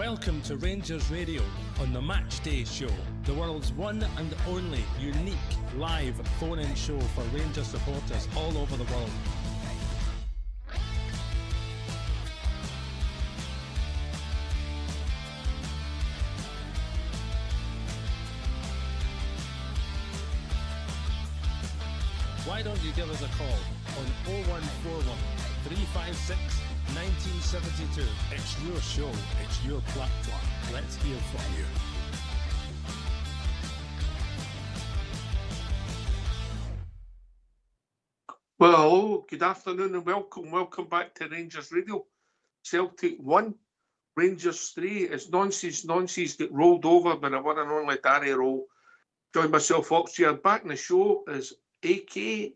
Welcome to Rangers Radio on the Matchday show, the world's one and only unique live phone-in show for Rangers supporters all over the world. Why don't you give us a call on 0141 356 1972. It's your show, it's your platform. Let's hear from you. Well, hello, good afternoon and welcome back to Rangers Radio. Celtic 1, Rangers 3. It's nonsense get rolled over by the one and only Danny Rowe. Join myself, Oxford. Back in the show is AK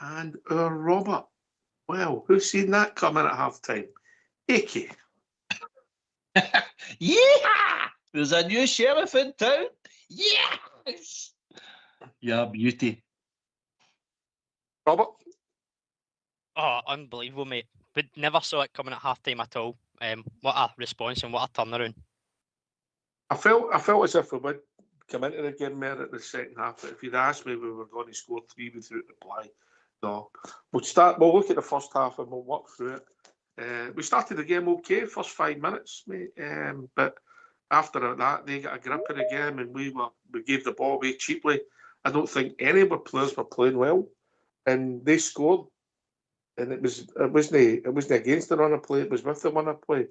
and our Robert. Well, who's seen that coming at half time? AK. Yeah! There's a new sheriff in town. Yes! Yeah, beauty. Robert? Oh, unbelievable, mate. But never saw it coming at half time at all. What a response and what a turnaround. I felt as if we would come into the game there at the second half. If you'd asked me, we were going to score 3 without reply. No. We'll look at the first half and we'll work through it. We started the game okay, first 5 minutes, mate. But after that, they got a grip of the game and we gave the ball away cheaply. I don't think any of our players were playing well, and they scored. And it wasn't against the run of play; it was with the run of play.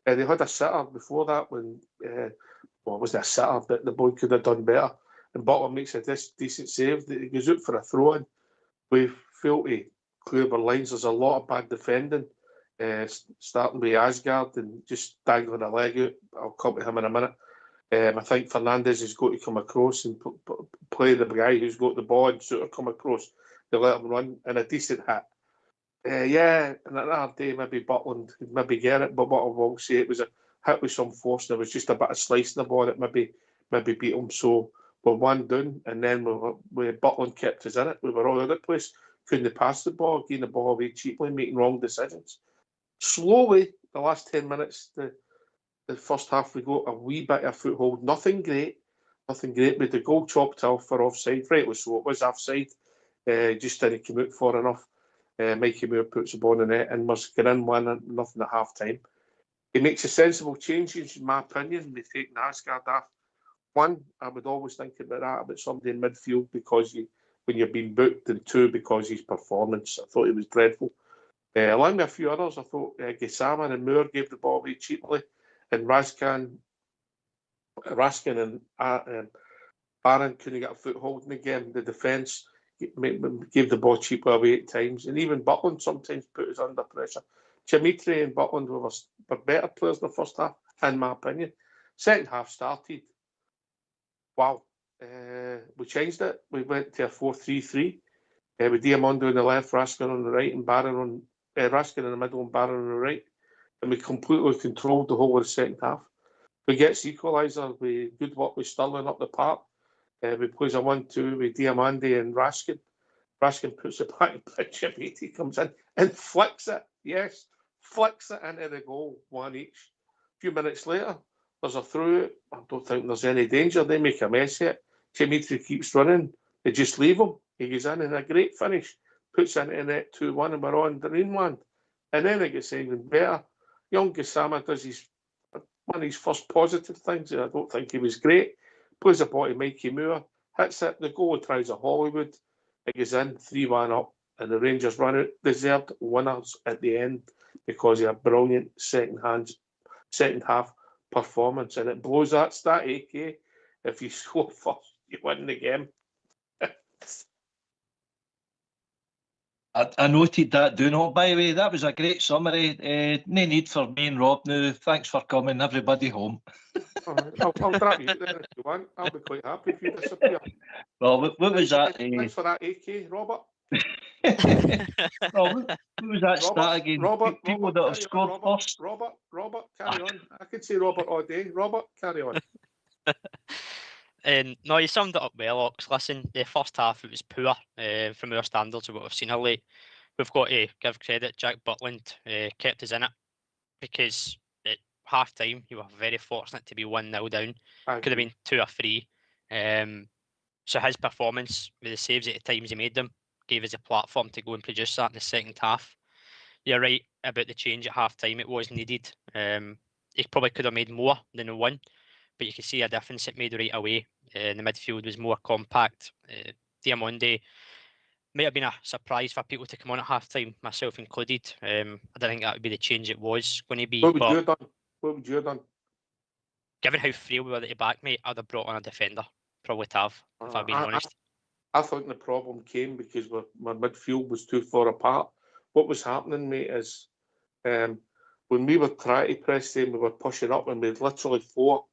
They had a sitter before that when, it was a sitter that the boy could have done better. And Butler makes a decent save. He goes out for a throw in. We failed to clear our lines. There's a lot of bad defending, starting with Asgard and just dangling a leg out. I'll come to him in a minute. I think Fernandez has got to come across and play the guy who's got the ball and sort of come across. They let him run and a decent hit. And another day maybe Butland could maybe get it, but what I will say, it was a hit with some force and there was just a bit of slicing the ball that maybe beat him. So we're one down, and then we Butland kept us in it. We were all over the place, couldn't pass the ball, getting the ball away cheaply, making wrong decisions. Slowly, the last 10 minutes, the first half, we got a wee bit of foothold. Nothing great. With the goal chopped off for offside, rightly so. It was offside. Just didn't come out far enough. Mikey Moore puts the ball in the net and must get in 1-0 at half time. He makes a sensible changes, in my opinion. They take Asgard off. One, I would always think about somebody in midfield because when you're being booked, and two, because his performance. I thought he was dreadful. Along with a few others, I thought Gisama and Moore gave the ball away cheaply, and Raskin and Barron couldn't get a foothold in the game. The defence gave the ball cheaply away at times, and even Butland sometimes put us under pressure. Dimitri and Butland were better players in the first half, in my opinion. Second half started. Wow. We changed it. We went to a 4-3-3 with Diamondo on the left, Raskin on the right, and Raskin in the middle and Barron on the right. And we completely controlled the whole of the second half. We get the equaliser with good work with Sterling up the park. We plays a 1-2 with Diamandi and Raskin. Raskin puts it back, but Dimitri comes in and flicks it. Yes, flicks it into the goal, one each. A few minutes later, there's a through. I don't think there's any danger. They make a mess of it. Dimitri keeps running. They just leave him. He goes in and a great finish. Puts into the net 2-1 and we're on Dreamland. And then it gets even better. Young Gisama does one of his first positive things. I don't think he was great. Plays the ball to Mikey Moore. Hits it. The goal tries a Hollywood. It goes in 3-1 up. And the Rangers run out. Deserved winners at the end because of a brilliant second half performance. And it blows that stat, AK. If you score first, you win the game. I noted that, do not, by the way. That was a great summary. No need for me and Rob now. Thanks for coming, everybody home. I'll drop you there if you want. I'll be quite happy if you disappear. Well, what was that? Thanks for that, AK, Robert. Well, what was that stat again? People that have scored first. Robert, carry on. I could say Robert all day. Robert, carry on. No, you summed it up well, Ox. Listen, the first half, it was poor from our standards of what we've seen of late. We've got to give credit. Jack Butland kept us in it because half time, you were very fortunate to be 1-0 down. I Could have agree. been 2 or 3. So his performance with the saves at the times he made them gave us a platform to go and produce that in the second half. You're right about the change at half time. It was needed. He probably could have made more than the one, but you can see a difference it made right away. The midfield was more compact. Diamonde might have been a surprise for people to come on at half time, myself included. I don't think that would be the change it was going to be. What would But you have done? What would you have done? given how frail we were at the back, mate, I'd have brought on a defender. Probably to have, if I'm being honest. I think the problem came because my midfield was too far apart. What was happening, mate, is when we were trying to press them, we were pushing up, and we had literally 4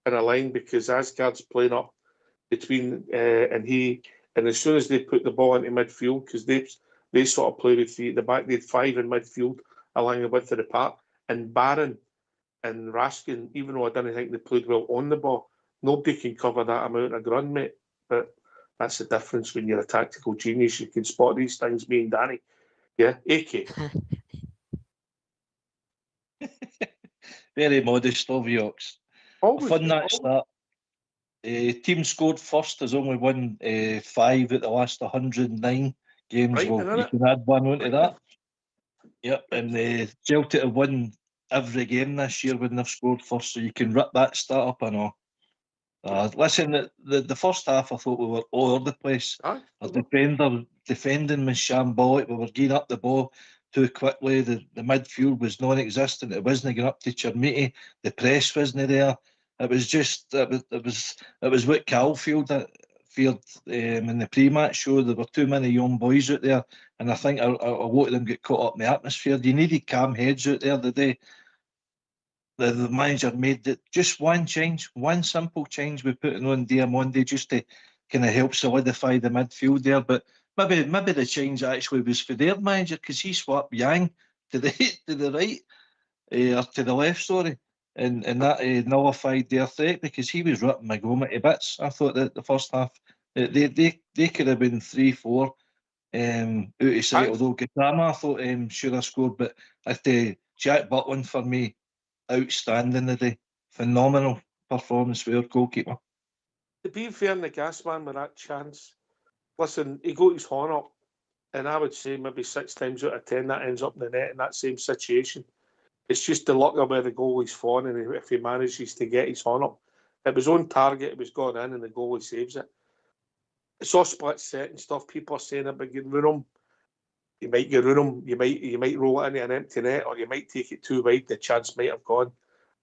in a line because Asgard's playing up between and as soon as they put the ball into midfield, because they sort of play with 3 at the back, they had 5 in midfield along the width of the park, and Barron and Raskin, even though I didn't think they played well on the ball, nobody can cover that amount of ground, mate. But that's the difference when you're a tactical genius. You can spot these things, me and Danny. Yeah, AK. Very modest of you, Ox. Always. Fun that start. Team scored first has only won 5 at the last 109 games. Right, Well, you can add 1 onto that. Yep, and Celtic have won every game this year when they've scored first, so you can rip that start up and all. Listen, the first half I thought we were all over the place. Aye. Our defending was shambolic. We were getting up the ball too quickly. The midfield was non-existent. It wasn't getting up to Chermiti. The press wasn't there. It was just it was what Cal feared in the pre-match show. There were too many young boys out there, and I think a lot of them get caught up in the atmosphere. You needed calm heads out there today. The manager made it just one change, one simple change with putting on Diamonde just to kind of help solidify the midfield there. But maybe the change actually was for their manager because he swapped Yang to the right or to the left, sorry, and that nullified their threat because he was ripping Magoma to bits. I thought that the first half they could have been 3-4 out of sight. Although Gautama I thought should have scored, but Jack Butland for me. Outstanding today. Phenomenal performance for our goalkeeper. To be fair in the gas man with that chance, listen, he got his horn up, and I would say maybe 6 times out of 10 that ends up in the net in that same situation. It's just the luck of where the goalie's falling, and if he manages to get his horn up. It was on target, it was gone in, and the goalie saves it. It's all split second stuff. People are saying about getting Roonham. You might get Roonham, you might roll it into an empty net, or you might take it too wide. The chance might have gone.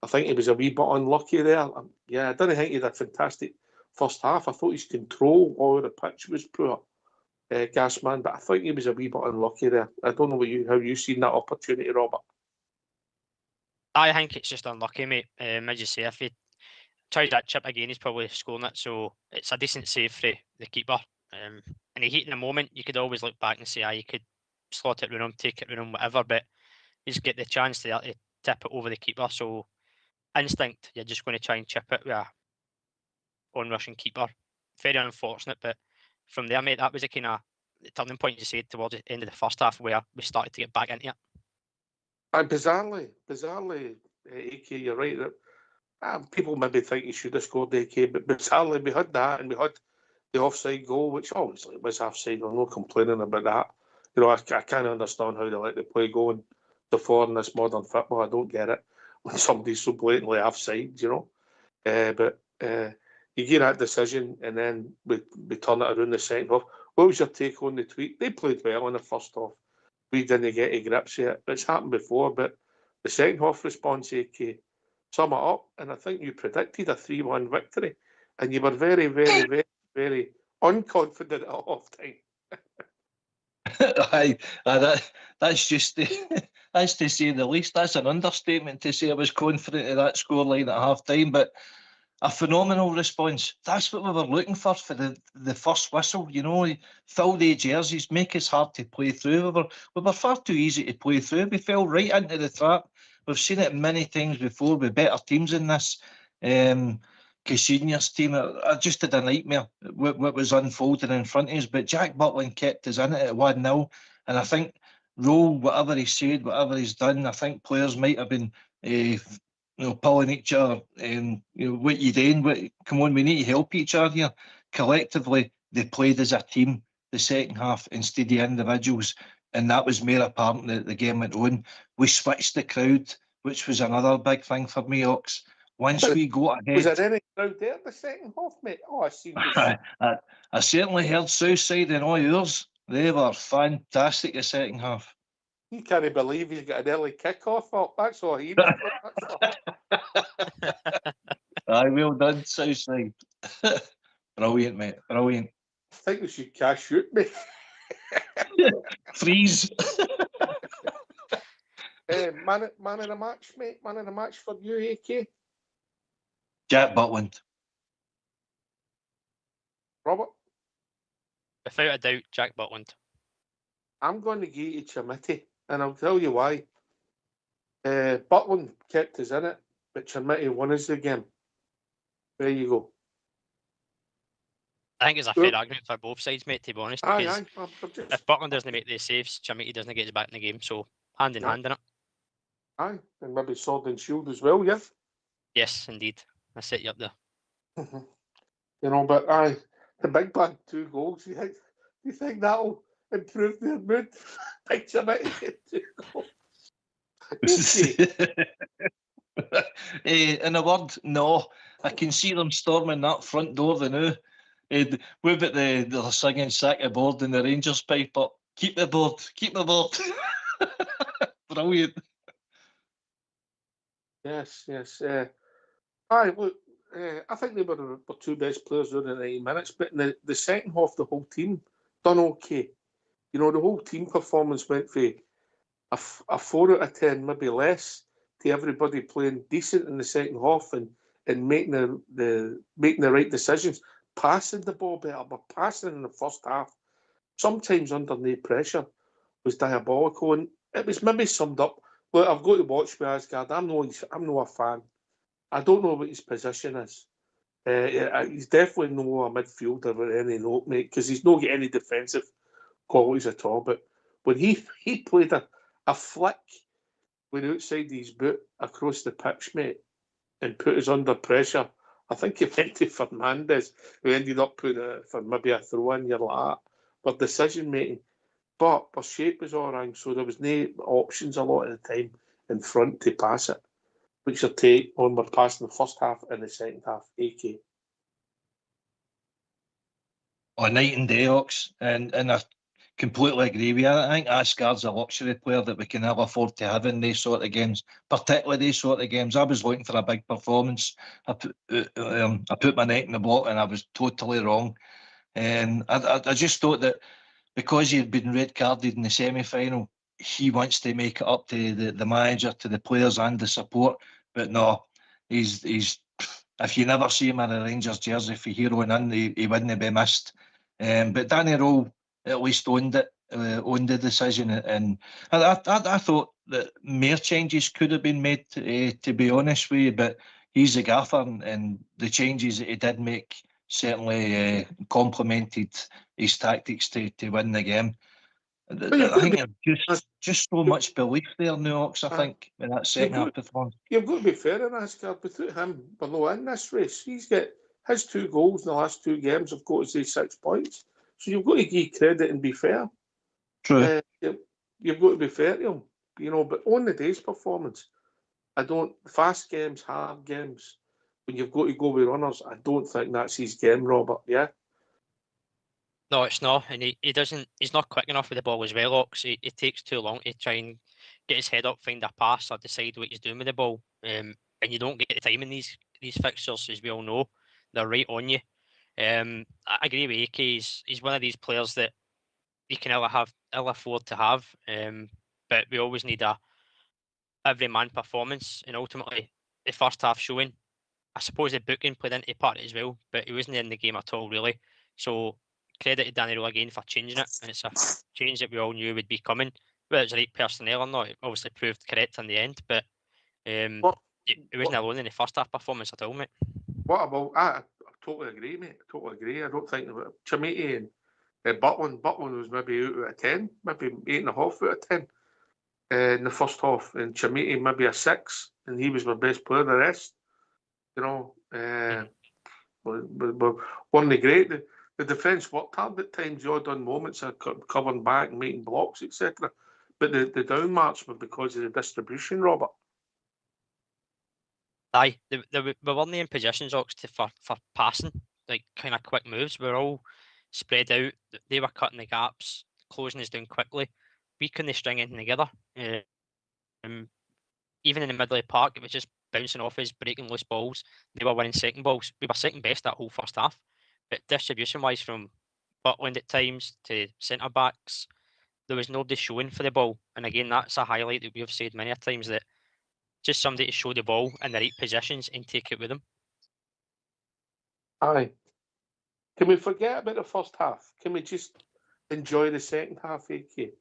I think he was a wee bit unlucky there. Yeah, I didn't think he had a fantastic first half. I thought his control over the pitch was poor, Gasman, but I think he was a wee bit unlucky there. I don't know how you seen that opportunity, Robert. I think it's just unlucky, mate. As you say, if he tries that chip again, he's probably scoring it. So it's a decent save for the keeper. And he hit in the moment. You could always look back and say, you could slot it Roonham, take it Roonham, whatever, but he's get the chance to tip it over the keeper. So instinct, you're just going to try and chip it with a on-rushing keeper. Very unfortunate, but from there, mate, that was a kind of turning point, you said, towards the end of the first half where we started to get back into it. Bizarrely, AK, you're right. People maybe think he should have scored AK, but bizarrely we had that, and we had the offside goal, which obviously was offside. I'm not complaining about that. You know, I can't understand how they let the play go and so far in this modern football. I don't get it when somebody's so blatantly offside, you know. But you get that decision, and then we turn it around the second half. What was your take on the tweet? They played well in the first half. We didn't get a grips yet. It's happened before, but the second half response, AK, sum it up, and I think you predicted a 3-1 victory, and you were very, very, very, very unconfident at half time. That's just that's to say the least. That's an understatement to say I was confident of that scoreline at half time, but a phenomenal response. That's what we were looking for the first whistle. You know, fill the jerseys, make us hard to play through. We were far too easy to play through. We fell right into the trap. We've seen it many times before with better teams in this. Cassinia's team, I just had a nightmare what was unfolding in front of us, but Jack Butland kept us in it at 1-0, and I think Rowe, whatever he said, whatever he's done, I think players might have been pulling each other, and what you doing? Come on, we need to help each other here. Collectively, they played as a team the second half instead of individuals, and that was more apparent that the game went on. We switched the crowd, which was another big thing for me, Ox. Once we got Was ahead, there any crowd there in the second half, mate? Oh, I seen this. I certainly heard Southside and all yours. They were fantastic the second half. You can't believe he's got an early kick-off up. That's all he knows. Aye, well done, Southside. Brilliant, mate. Brilliant. I think we should cash shoot me. Freeze. Man of the match, mate. Man of the match for you, AK. Jack Butland. Robert? Without a doubt, Jack Butland. I'm going to give you Chimity, and I'll tell you why. Butland kept us in it, but Chimity won us the game. There you go. I think it's a fair argument for both sides, mate, to be honest. Because Aye. if Butland doesn't make the saves, Chimity doesn't get us back in the game. So hand in hand in it. Aye, and maybe Sword and Shield as well, yeah? Yes, indeed. I set you up there. But aye, the big man, 2 goals. You think that'll improve their mood? Big Chimity get 2 goals. In a word, no. I can see them storming that front door the now. What about they're singing sack a board in the Rangers pipe up? Keep the board. Brilliant. Yes. Aye, look, I think they were the 2 best players during the 90 minutes, but in the second half, the whole team done okay. The whole team performance went for a 4 out of 10, maybe less, to everybody playing decent in the second half and making the right decisions. Passing the ball better, but passing in the first half, sometimes underneath pressure, was diabolical, and it was maybe summed up. Look, I've got to watch with Asgard. I'm not a fan. I don't know what his position is. He's definitely not a midfielder or any note, mate, because he's not got any defensive qualities at all. But when he played a flick with outside his boot across the pitch, mate, and put us under pressure, I think he went to Fernandez, who ended up putting it for maybe a throw-in, you're like that. But decision making. But our shape was all wrong, so there was no options a lot of the time in front to pass it. What's your take on we're passing the first half and the second half, AK? Night and day, Ox, and I completely agree with you. I think Asgard's a luxury player that we can never afford to have in these sort of games, particularly these sort of games. I was looking for a big performance. I put my neck in the block and I was totally wrong. And I just thought that because he'd been red carded in the semi-final, he wants to make it up to the manager, to the players and the support. But no, he's if you never see him in a Rangers jersey for heroing in, he wouldn't be missed. But Danny Rowe at least owned the decision, and I thought that more changes could have been made, to be honest with you. But he's a gaffer, and the changes that he did make certainly complemented his tactics to win the game. I think there's just so much belief there now, Ox, I think, in that second half performance. You've got to be fair in Asgard. Without him, we're not in this race. He's got his 2 goals in the last 2 games. Have got to say 6 points. So you've got to give credit and be fair. True. You've got to be fair to him, but on the day's performance, fast games, hard games, when you've got to go with runners, I don't think that's his game, Robert, yeah? No, it's not, and he's not quick enough with the ball as well, Ox. It takes too long to try and get his head up, find a pass, or decide what he's doing with the ball. And you don't get the time in these fixtures, as we all know. They're right on you. I agree with AK. He's one of these players that you can ill afford to have. But we always need a every man performance, and ultimately the first half showing. I suppose the booking played into part of it as well, but he wasn't in the game at all, really. So credit to Danny Rowe again for changing it, and it's a change that we all knew would be coming. Whether it's the right personnel or not, it obviously proved correct in the end, but it wasn't alone in the first half performance at all, mate. What about, I totally agree, mate. I totally agree. I don't think about Chimity and Butland. Butland was maybe 8 out of 10, maybe 8.5 out of 10 in the first half, and Chimity maybe a 6. and he was my best player. The rest, weren't they great? The defence worked hard at times. The odd moments of covering back and making blocks, etc. But the down march were because of the distribution, Robert. Aye, we weren't in positions, for passing, like kind of quick moves. We were all spread out. They were cutting the gaps, closing us down quickly. We couldn't string anything together. Even in the middle of the park, it was just bouncing off us, breaking loose balls. They were winning second balls. We were second best that whole first half. But distribution-wise, from Butland at times to centre-backs, there was nobody showing for the ball. And again, that's a highlight that we have said many times, that just somebody to show the ball in the right positions and take it with them. Aye. Can we forget about the first half? Can we just enjoy the second half, AK?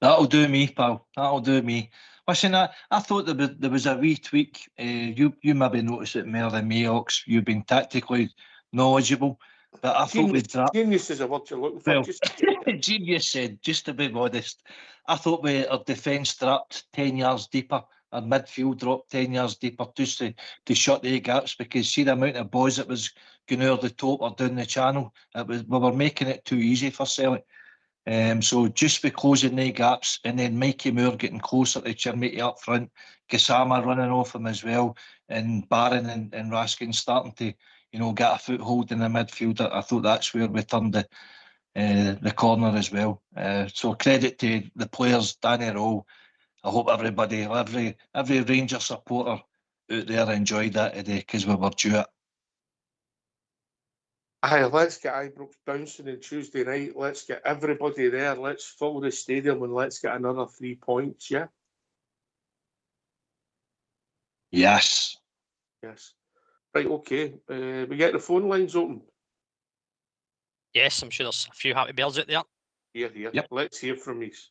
That'll do me, pal. That'll do me. Listen, I thought there was a wee tweak. You maybe noticed it more than me, Ox. You've been tactically knowledgeable. But I thought we'd genius is a word you're looking for. Well, genius said, just to be modest. I thought our defence dropped 10 yards deeper. Our midfield dropped 10 yards deeper just to shut the gaps, because see the amount of balls that was going over the top or down the channel. We were making it too easy for Celtic. So just for closing the gaps, and then Mikey Moore getting closer to Chermiti up front, Gassama running off him as well, and Barron and Raskin starting to, get a foothold in the midfield. I thought that's where we turned the corner as well. So credit to the players, Danny Rowe. I hope everybody, every Rangers supporter out there enjoyed that today, because we were due it. Aye, let's get Ibrox bouncing on Tuesday night. Let's get everybody there. Let's fill the stadium and let's get another 3 points, yeah? Yes. Yes. Right, okay. We get the phone lines open. Yes, I'm sure there's a few happy bells out there. Here. Yep. Let's hear from these.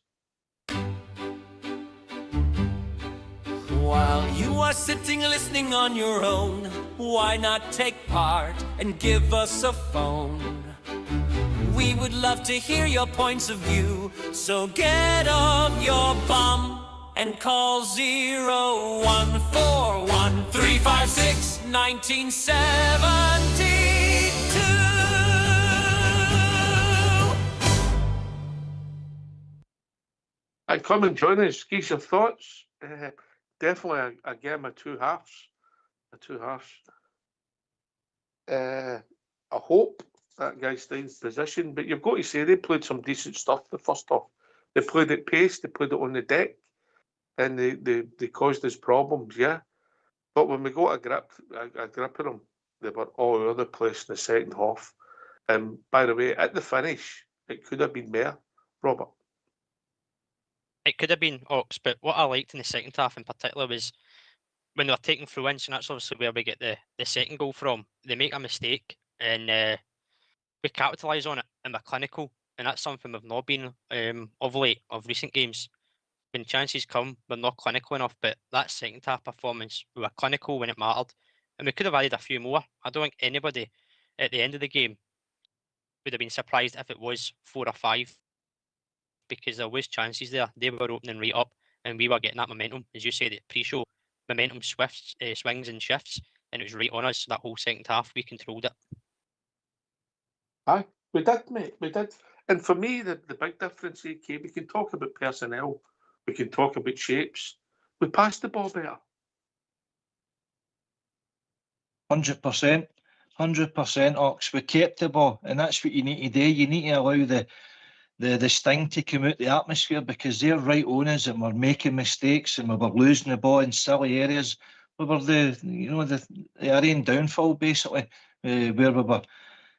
While you are sitting listening on your own, why not take part and give us a phone? We would love to hear your points of view, so get off your bum and call 0141 356 1972. Come and join us. Give your thoughts. Definitely, I get my two halves. I hope that guy stays in position, but you've got to say they played some decent stuff the first half. They played at pace, they played it on the deck, and they caused us problems, yeah. But when we got a grip of them, they were all over the place in the second half. And by the way, at the finish, it could have been more, Robert. It could have been Ox, but what I liked in the second half in particular was when they were taking through-ins, and that's obviously where we get the second goal from. They make a mistake, and we capitalise on it, and we're clinical, and that's something we've not been of recent games. When chances come, we're not clinical enough, but that second half performance, we were clinical when it mattered, and we could have added a few more. I don't think anybody at the end of the game would have been surprised if it was 4 or 5, because there was chances there. They were opening right up, and we were getting that momentum, as you said at pre-show. Momentum swings and shifts, and it was right on us that whole second half. We controlled it. Aye, we did, mate. We did. And for me, the big difference, AK, we can talk about personnel, we can talk about shapes. We passed the ball better. 100%, Ox. We kept the ball, and that's what you need to do. You need to allow the sting to come out the atmosphere, because they're right on us, and we're making mistakes, and we were losing the ball in silly areas. We were the our own downfall, basically, where we were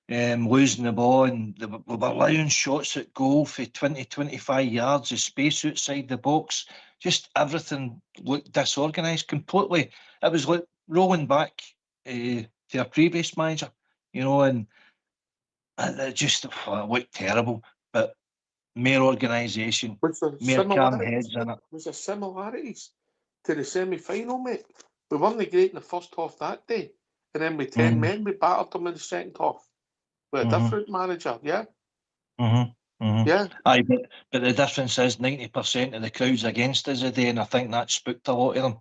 losing the ball, and we were allowing shots at goal for 20-25 yards of space outside the box. Just everything looked disorganised completely. It was like rolling back to our previous manager, and it just looked terrible. But more organisation, more calm heads in it. Was there similarities to the semi-final, mate? We weren't great in the first half that day, and then with 10 men, we battered them in the second half. With a different manager, yeah? Yeah, Aye, but the difference is 90% of the crowd's against us today, and I think that spooked a lot of them.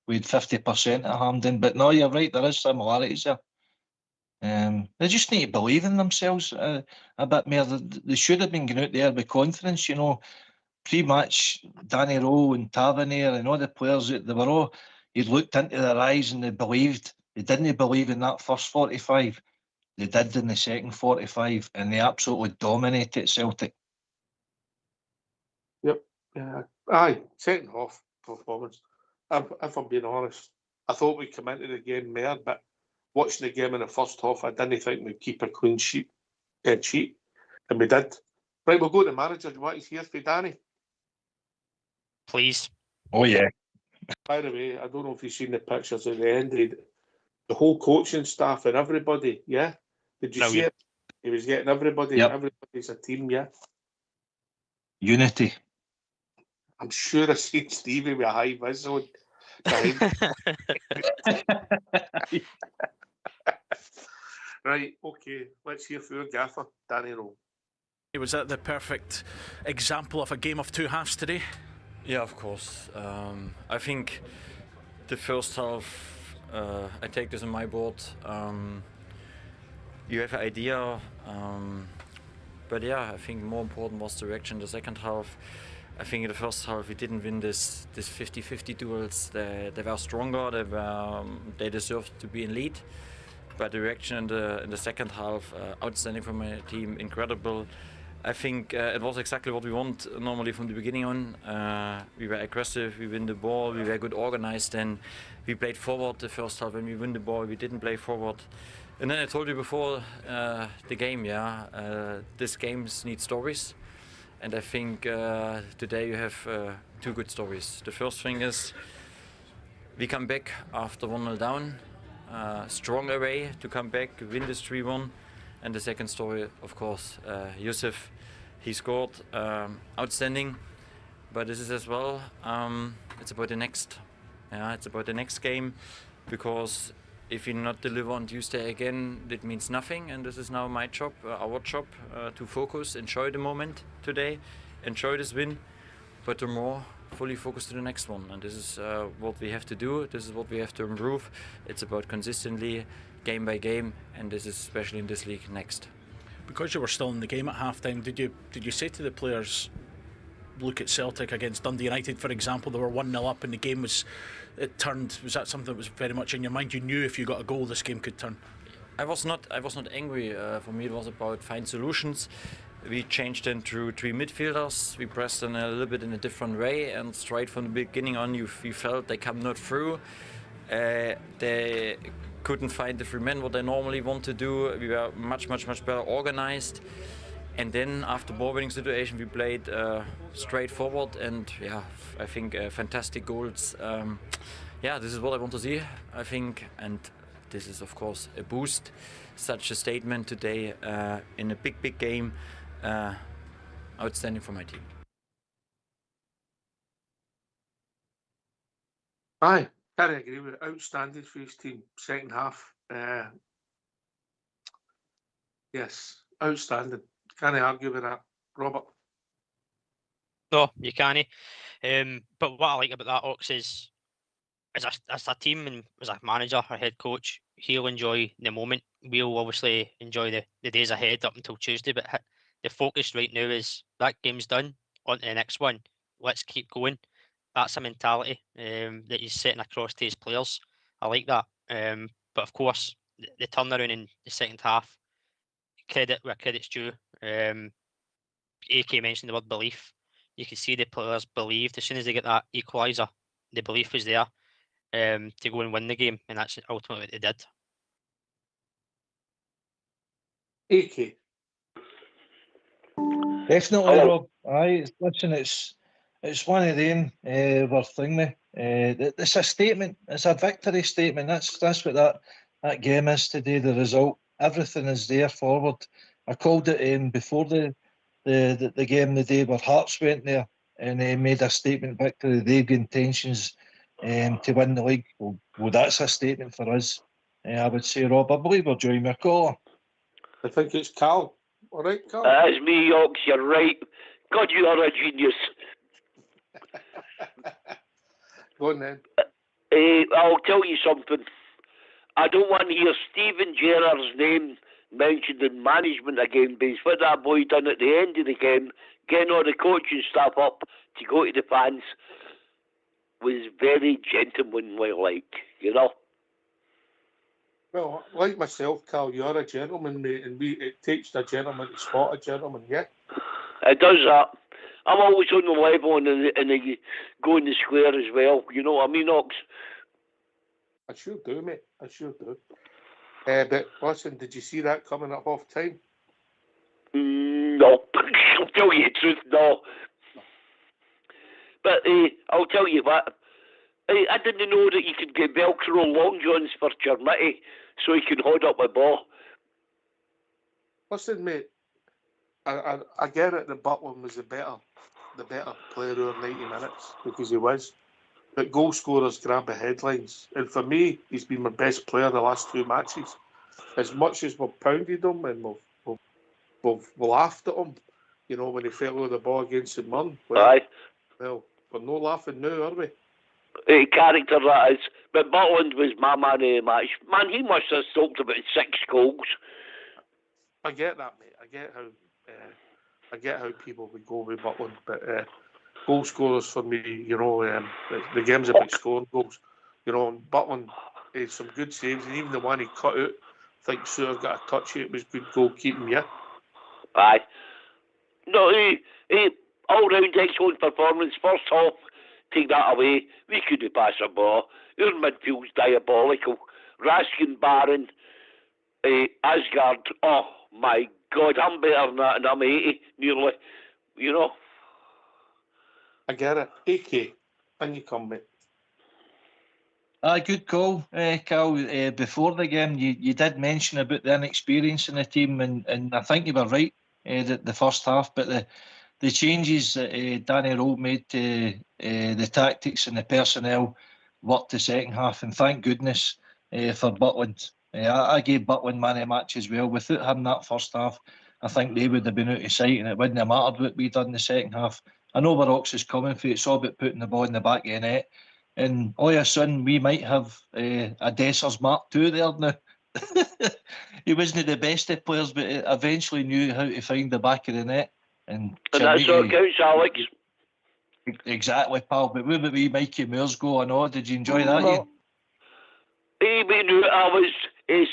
We had 50% at Hampden, but no, you're right, there is similarities there. They just need to believe in themselves a bit more. They should have been going out there with confidence, you know. Pre-match, Danny Rowe and Tavernier and all the players, they were all, you'd looked into their eyes and they believed. They didn't believe in that first 45. They did in the second 45, and they absolutely dominated Celtic. yep, yeah. Aye, second half performance. If I'm being honest, I thought we'd come into the game more, but watching the game in the first half, I didn't think we'd keep a clean sheet, and we did. Right, we'll go to the manager. What is here for Danny? Please. Oh, yeah. By the way, I don't know if you've seen the pictures at the end. The whole coaching staff and everybody, yeah? Did you see it? He was getting everybody. Yep. Everybody's a team, yeah? Unity. I'm sure I've seen Stevie with a high vis on. Right, okay. Let's hear from your gaffer, Danny Rowe. Was that the perfect example of a game of two halves today? Yeah, of course. I think the first half, I take this on my board. You have an idea, but yeah, I think more important was the reaction in the second half. I think in the first half we didn't win this 50-50 duels. They were stronger. They deserved to be in lead. But the reaction in the second half, outstanding from my team, incredible. I think it was exactly what we want normally from the beginning on. We were aggressive, we win the ball, we were good organized, and we played forward the first half. When we win the ball, we didn't play forward. And then I told you before the game, this games need stories. And I think today you have two good stories. The first thing is we come back after 1-0 down, strong away to come back, win this 3-1. And the second story, of course, Yusuf, he scored, outstanding. But this is as well, it's about the next. Yeah, it's about the next game, because if we not deliver on Tuesday again, that means nothing. And this is now my job, our job, to focus, enjoy the moment today, enjoy this win, but tomorrow fully focus to the next one. And this is what we have to do. This is what we have to improve. It's about consistently, game by game, and this is especially in this league next. Because you were still in the game at half-time, did you say to the players, look at Celtic against Dundee United, for example, they were 1-0 up and the game it turned? Was that something that was very much in your mind? You knew if you got a goal, this game could turn. I was not angry. For me, it was about find solutions. We changed into three midfielders. We pressed them a little bit in a different way, and straight from the beginning on, we felt they come not through. They couldn't find the three men what they normally want to do. We were much better organized. And then after ball winning situation, we played straight forward, and yeah, I think fantastic goals. This is what I want to see, I think, and this is of course a boost. Such a statement today in a big game, outstanding for my team. Aye, can't agree with it. Outstanding for his team, second half. Yes, outstanding. Can't argue with that, Robert. No, you can't. But what I like about that, Ox, is as a team and as a manager or head coach, he'll enjoy the moment. We'll obviously enjoy the days ahead up until Tuesday, but the focus right now is that game's done, on to the next one. Let's keep going. That's a mentality that he's setting across to his players. I like that. But of course, the turnaround in the second half, credit where credit's due. AK mentioned the word belief. You can see the players believed as soon as they get that equaliser, the belief was there to go and win the game, and that's ultimately what they did. AK. Definitely, Rob. Aye, listen, it's one of them. We're thingy. It's a statement. It's a victory statement. That's what that game is today. The result, everything is there forward. I called it before the game the day where Hearts went there and made a statement victory. They've got intentions to win the league. Well, that's a statement for us. I would say, Rob. I believe we're joining your caller. I think it's Cal. All right, Carl? It's me, Ox, you're right. God, you are a genius. Go on then. I'll tell you something. I don't want to hear Stephen Gerrard's name mentioned in management again, because what that boy done at the end of the game, getting all the coaching staff up to go to the fans, was very gentlemanly, you know. Well, like myself, Carl, you're a gentleman, mate, and it takes a gentleman to spot a gentleman, yeah? It does that. I'm always on the level and go in the square as well, you know what I mean, Ox? I sure do, mate. I sure do. But listen, did you see that coming up off time? No. I'll tell you the truth, no. But I'll tell you what. I didn't know that you could get Velcro long johns for Chermitty so he can hold up a ball. Listen, mate, I get it that Butland was the better player over 90 minutes, because he was. But goal scorers grab the headlines. And for me, he's been my best player the last 2 matches. As much as we've pounded him and we've laughed at him, you know, when he fell over the ball against St Mirren. Aye. Well, we're no laughing now, are we? Character that is. But Butland was my man of the match. Man, he must have soaked about 6 goals. I get that, mate. I get how people would go with Butland, but goal scorers for me, you know, the game's about scoring goals. You know, and Butland had some good saves, and even the one he cut out, I think Sewer got a touch. It was good goalkeeping, yeah. Aye. No, all-round excellent performance. First half, take that away. We couldn't pass a ball. Our midfield's diabolical. Raskin, Barron, Asgard. Oh my God, I'm better than that, and I'm 80 nearly. You know. I get it. AK, and you come, mate. Good call, Carl. Before the game, you did mention about the inexperience in the team, and I think you were right the first half, but the changes that Danny Rowe made to the tactics and the personnel worked the second half, and thank goodness for Butland. I gave Butland man of the match as well. Without him that first half, I think they would have been out of sight, and it wouldn't have mattered what we done in the second half. I know where Ox is coming from. It's all about putting the ball in the back of the net. And all of a sudden, we might have a Dessers Mark II there now. He wasn't the best of players, but eventually knew how to find the back of the net. And that's what counts, Alex. Exactly, pal. But where about we Mikey Moore's go? I know. Did you enjoy that? We knew I was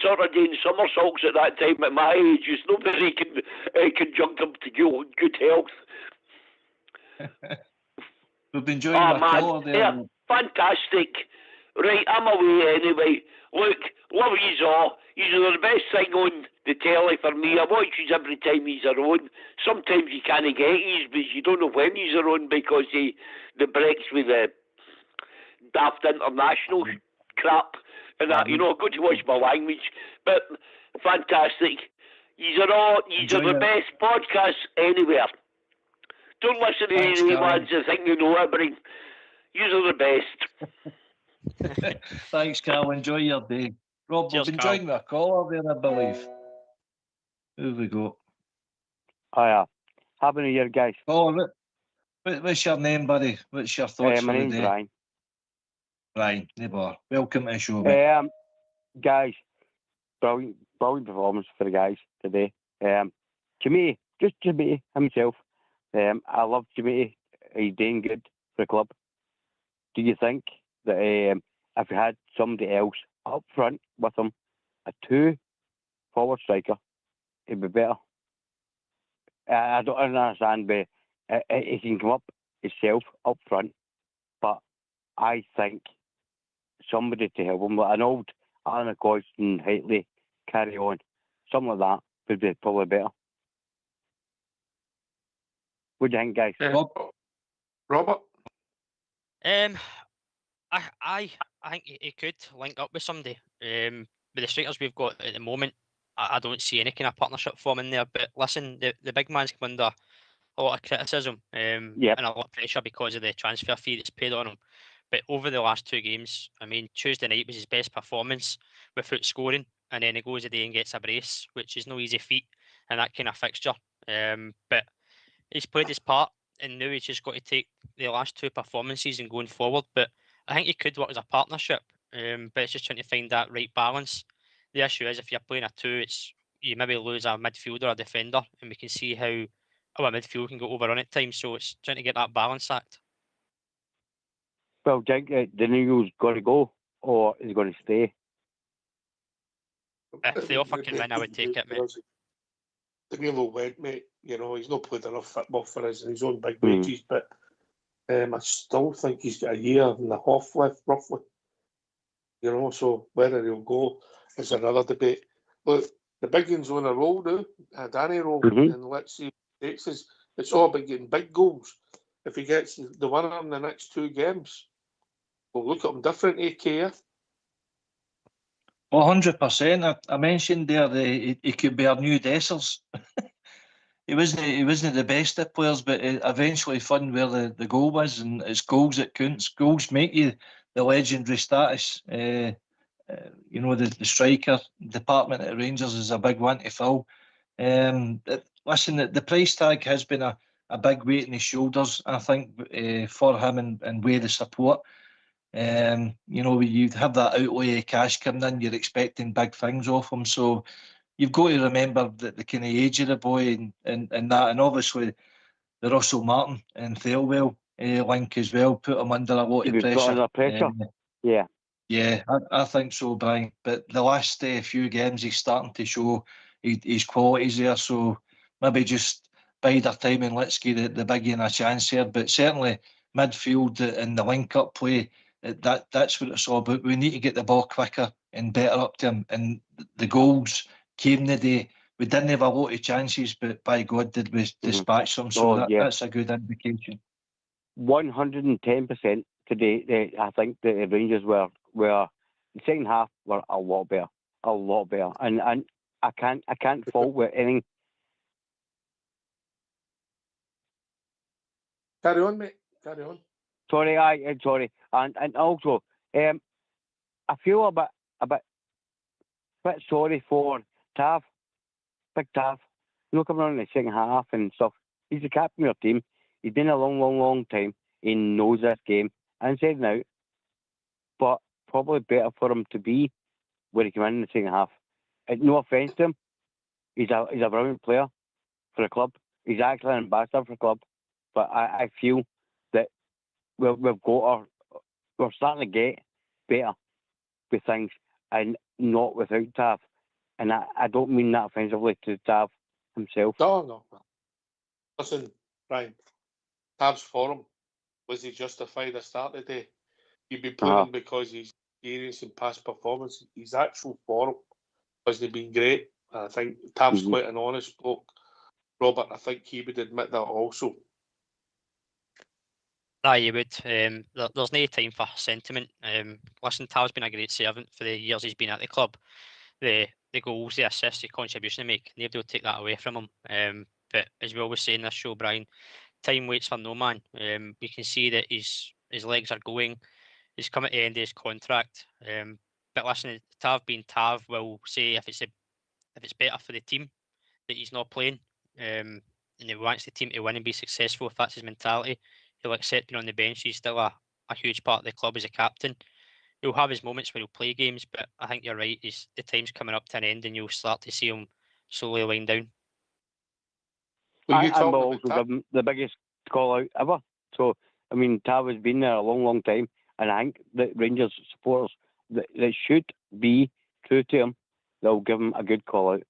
sort of doing somersaults at that time at my age. There's nobody can jump up to good health. We've been enjoying our colour there. Yeah, fantastic. Right, I'm away anyway. Look, love yous all. Yous are the best thing on the telly for me. I watch yous every time yous are on. Sometimes you can't get yous, but you don't know when yous are on because the breaks with the daft international crap and that. You know, I've got to watch my language. But fantastic. Yous are the best podcasts anywhere. Don't listen to any ones that think you know everything. Yous are the best. Thanks, Carl. Enjoy your day. Rob, we've been joined with a caller there, I believe. Who have we got? Hiya. Happy New Year, guys. Oh, what's your name, buddy? What's your thoughts my for the name's day? Ryan. Ryan, neighbour. Welcome to the show, mate. Guys, brilliant performance for the guys today. Jimmy, just Jimmy himself. I love Jimmy. He's doing good for the club. Do you think that if we had somebody else up front with him, a 2 forward striker, it'd be better? I don't understand, but he can come up himself up front, but I think somebody to help him, like an old Alan Coston, Hightley, carry on, something like that would be probably better. What do you think, guys? Robert? I think he could link up with somebody. With the strikers we've got at the moment, I don't see any kind of partnership forming there. But listen, the big man's come under a lot of criticism and a lot of pressure because of the transfer fee that's paid on him. But over the last 2 games, I mean, Tuesday night was his best performance without scoring, and then he goes a day and gets a brace, which is no easy feat. in that kind of fixture. But he's played his part, and now he's just got to take the last two performances and going forward. But I think he could work as a partnership, but it's just trying to find that right balance. The issue is if you're playing a two, it's you maybe lose a midfielder or a defender, and we can see how our midfield can go overrun at times. So it's trying to get that balance act. Well, do you think Daniel's going to go or is he going to stay? If the offer came in, I would take it, mate. Danilo went, mate. You know, he's not played enough football for us and his own big wages, but I still think he's got a year and a half left, roughly. You know, so whether he'll go is another debate. Look, the big one's on a roll now, a Danny roll, and let's see what it takes us. It's all about getting big goals. If he gets the winner in the next two games, we'll look at him different, AK. 100%. I mentioned there that he could be our new Dessers. He wasn't the best of players, but eventually found where the goal was, and it's goals that counts. Goals make you the legendary status. You know, the striker department at Rangers is a big one to fill. Listen, the price tag has been a big weight on his shoulders, I think, for him and with the support. You know, you have that outlay of cash coming in, you're expecting big things off him. So you've got to remember the kind of age of the boy and that, and obviously the Russell Martin and Thelwell link as well put him under a lot of pressure. Under pressure. Yeah, I think so, Brian. But the last few games, he's starting to show his qualities there. So maybe just bide our time and let's give the big one a chance here. But certainly midfield and the link-up play, that's what it's all about. We need to get the ball quicker and better up to him. And the goals came the day. We didn't have a lot of chances, but by God, did we dispatch them. So that's a good indication. 110% today. I think the Rangers were the second half were a lot better, and I can't fault with anything. Carry on, mate. Carry on. Sorry, and also I feel a bit sorry for Tav, Big Tav. You know, coming on in the second half and stuff. He's the captain of your team. He's been a long time. He knows this game and said now, but probably better for him to be where he came in the second half. No offence to him, he's a brilliant player for the club. He's actually an ambassador for the club. But I feel that we're starting to get better with things and not without Tav. And I don't mean that offensively to Tav himself. No. Listen, Brian, Tav's form, was he justified the start today? You'd be playing because he's experiencing past performance. His actual form hasn't been great. I think Tav's quite an honest bloke. Robert, I think he would admit that also. Aye, you would. There's no time for sentiment. Listen, Tav's been a great servant for the years he's been at the club. The goals, the assists, the contribution they make, nobody will take that away from him. But as we always say in this show, Brian, time waits for no man. We can see that his legs are going. He's come at the end of his contract. But listen, Tav being Tav will say if it's better for the team that he's not playing, and he wants the team to win and be successful, if that's his mentality, he'll accept being on the bench. He's still a huge part of the club as a captain. He'll have his moments where he'll play games, but I think you're right. The time's coming up to an end, and you'll start to see him slowly wind down. I'm also the biggest call out ever. So I mean, Tav has been there a long time, and I think that Rangers supporters that should be true to him, they'll give him a good call out.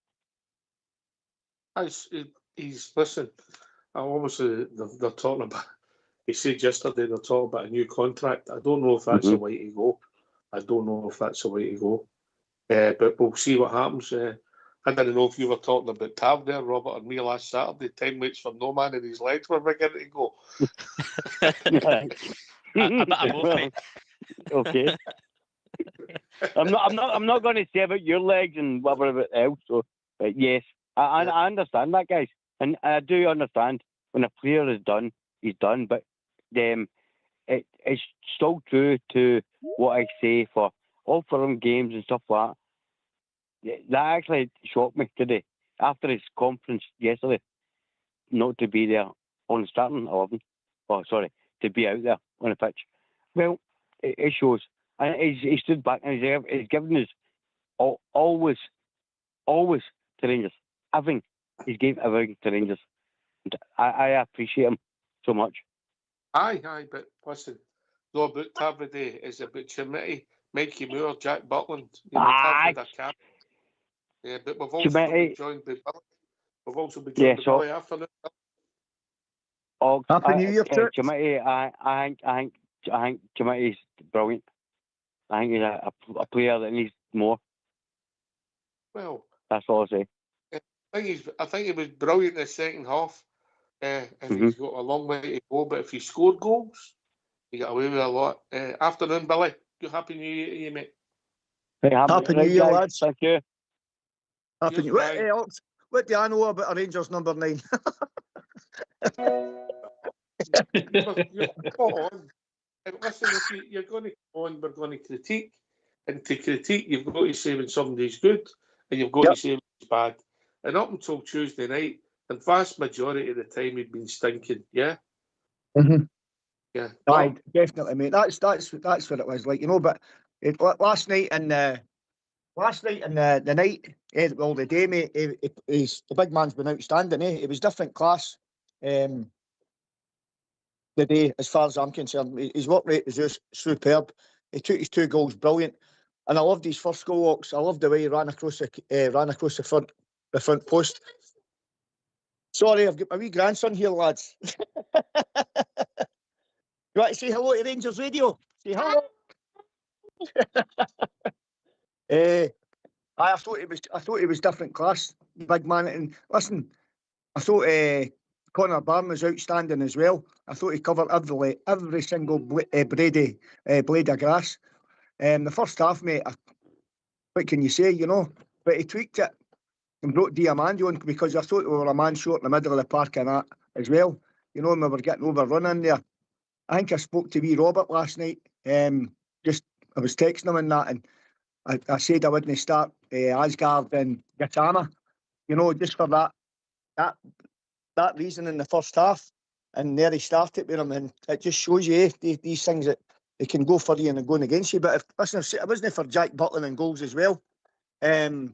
He's listen. Obviously, they're talking about. He said yesterday they're talking about a new contract. I don't know if that's the way to go. But we'll see what happens. I didn't know if you were talking about Tav there, Robert, and me last Saturday. Time waits for no man, and his legs were beginning to go. I'm both, mate. Okay. I'm not going to say about your legs and whatever else. So yes, I understand that, guys, and I do understand when a player is done, he's done. But it's still true to what I say for all foreign games and stuff like that. That actually shocked me today. after his conference yesterday, not to be there on the starting 11. Oh, sorry, to be out there on the pitch. Well, it shows. And he stood back and he's given us always to Rangers. Everything. He's gave everything to Rangers. And I appreciate him so much. Aye, but listen, no about every day. It's about committee, Mikey Moore, Jack Butland. You know, Tav with a cap. Yeah, but we've also been joined by Billy. We've also been joined by Billy afternoon. Happy New Year, committee. I think committee's brilliant. I think he's a player that needs more. Well, that's all I say. I think he was brilliant in the second half, and he's got a long way to go. But if he scored goals, he got away with a lot. Afternoon, Billy. Happy New Year to you, mate. Happy New Year, lads. Thank you. Happy New Year. What do I know about a Rangers number 9? You're on. Listen, if you're going to come on, we're going to critique. And to critique, you've got to say when somebody's good, and you've got to say when it's bad. And up until Tuesday night, the vast majority of the time he'd been stinking, yeah? Yeah. Aye, definitely, mate. That's what it was like, you know. But last night and the night, the day, mate, he's the big man's been outstanding. It was different class. The day, as far as I'm concerned, his work rate was just superb. He took his 2 goals brilliant, and I loved his first goal walks. I loved the way he ran across the front post. Sorry, I've got my wee grandson here, lads. You want to say hello to Rangers Radio? Say hello. I thought it was different class, big man. And listen, I thought Connor Barn was outstanding as well. I thought he covered every single blade of grass. The first half, mate, what can you say, you know? But he tweaked it and brought Diamandi on because I thought we were a man short in the middle of the park and that as well. You know, and we were getting overrun in there. I think I spoke to wee Robert last night. I was texting him and that, and I said I wouldn't start Asgard and Gatama, you know, just for that reason in the first half. And there he started with him, and it just shows you these things that they can go for you and going against you. But if it wasn't for Jack Butland and goals as well, Celtic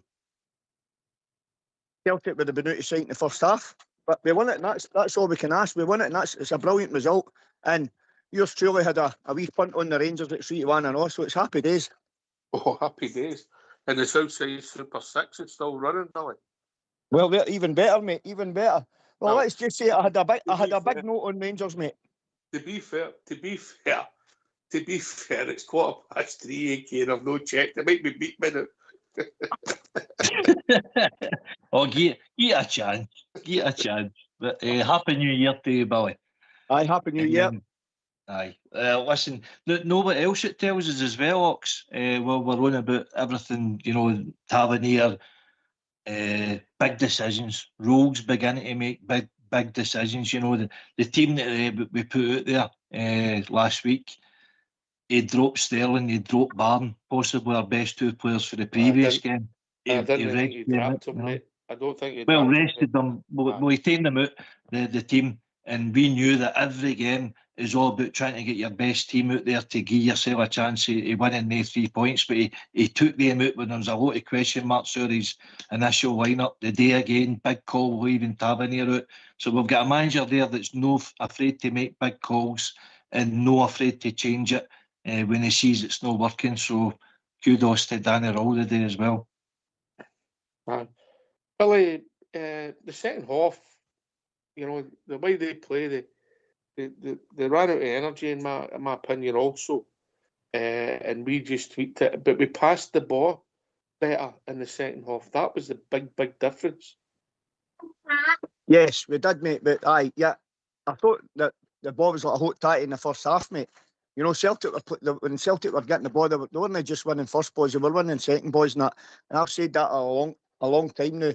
would have been out of sight in the first half. But we won it, and that's all we can ask. We won it, and it's a brilliant result. And yours truly had a wee punt on the Rangers at 3-1 and all, so it's happy days. Oh, happy days. And the Southside Super 6 is still running, Billy. Well, even better, mate, even better. Well, let's just say I had a big note on Rangers, mate. To be fair, it's 3:15 AK, and I've no checked. It might be beat me now. Oh, give a chance. But Happy New Year to you, Billy. Aye, Happy New Year. Aye. Listen, nobody else it tells us as well, Ox. We're on about everything, you know, Tavernier, big decisions. Rogues beginning to make big decisions. You know, the team that we put out there last week, he dropped Sterling, he dropped Barn, possibly our best 2 players for the previous game. I didn't think he dropped him, mate. I don't think he rested them. Well, he tamed them out, the team, and we knew that every game is all about trying to get your best team out there to give yourself a chance of winning the 3 points. But he took them out when there was a lot of question marks over his initial lineup. The day again, big call leaving Tavernier out. So we've got a manager there that's no afraid to make big calls and no afraid to change it when he sees it's not working. So kudos to Danny Rowell today as well. Billy, the second half, you know, the way they play, they ran out of energy in my opinion also, and we just tweaked it. But we passed the ball better in the second half. That was the big difference. Yes, we did, mate. But I thought that the ball was like a hot tatty in the first half, mate. You know, when Celtic were getting the ball, they weren't just winning first balls, they were winning second balls and that. And I've said that a long time now.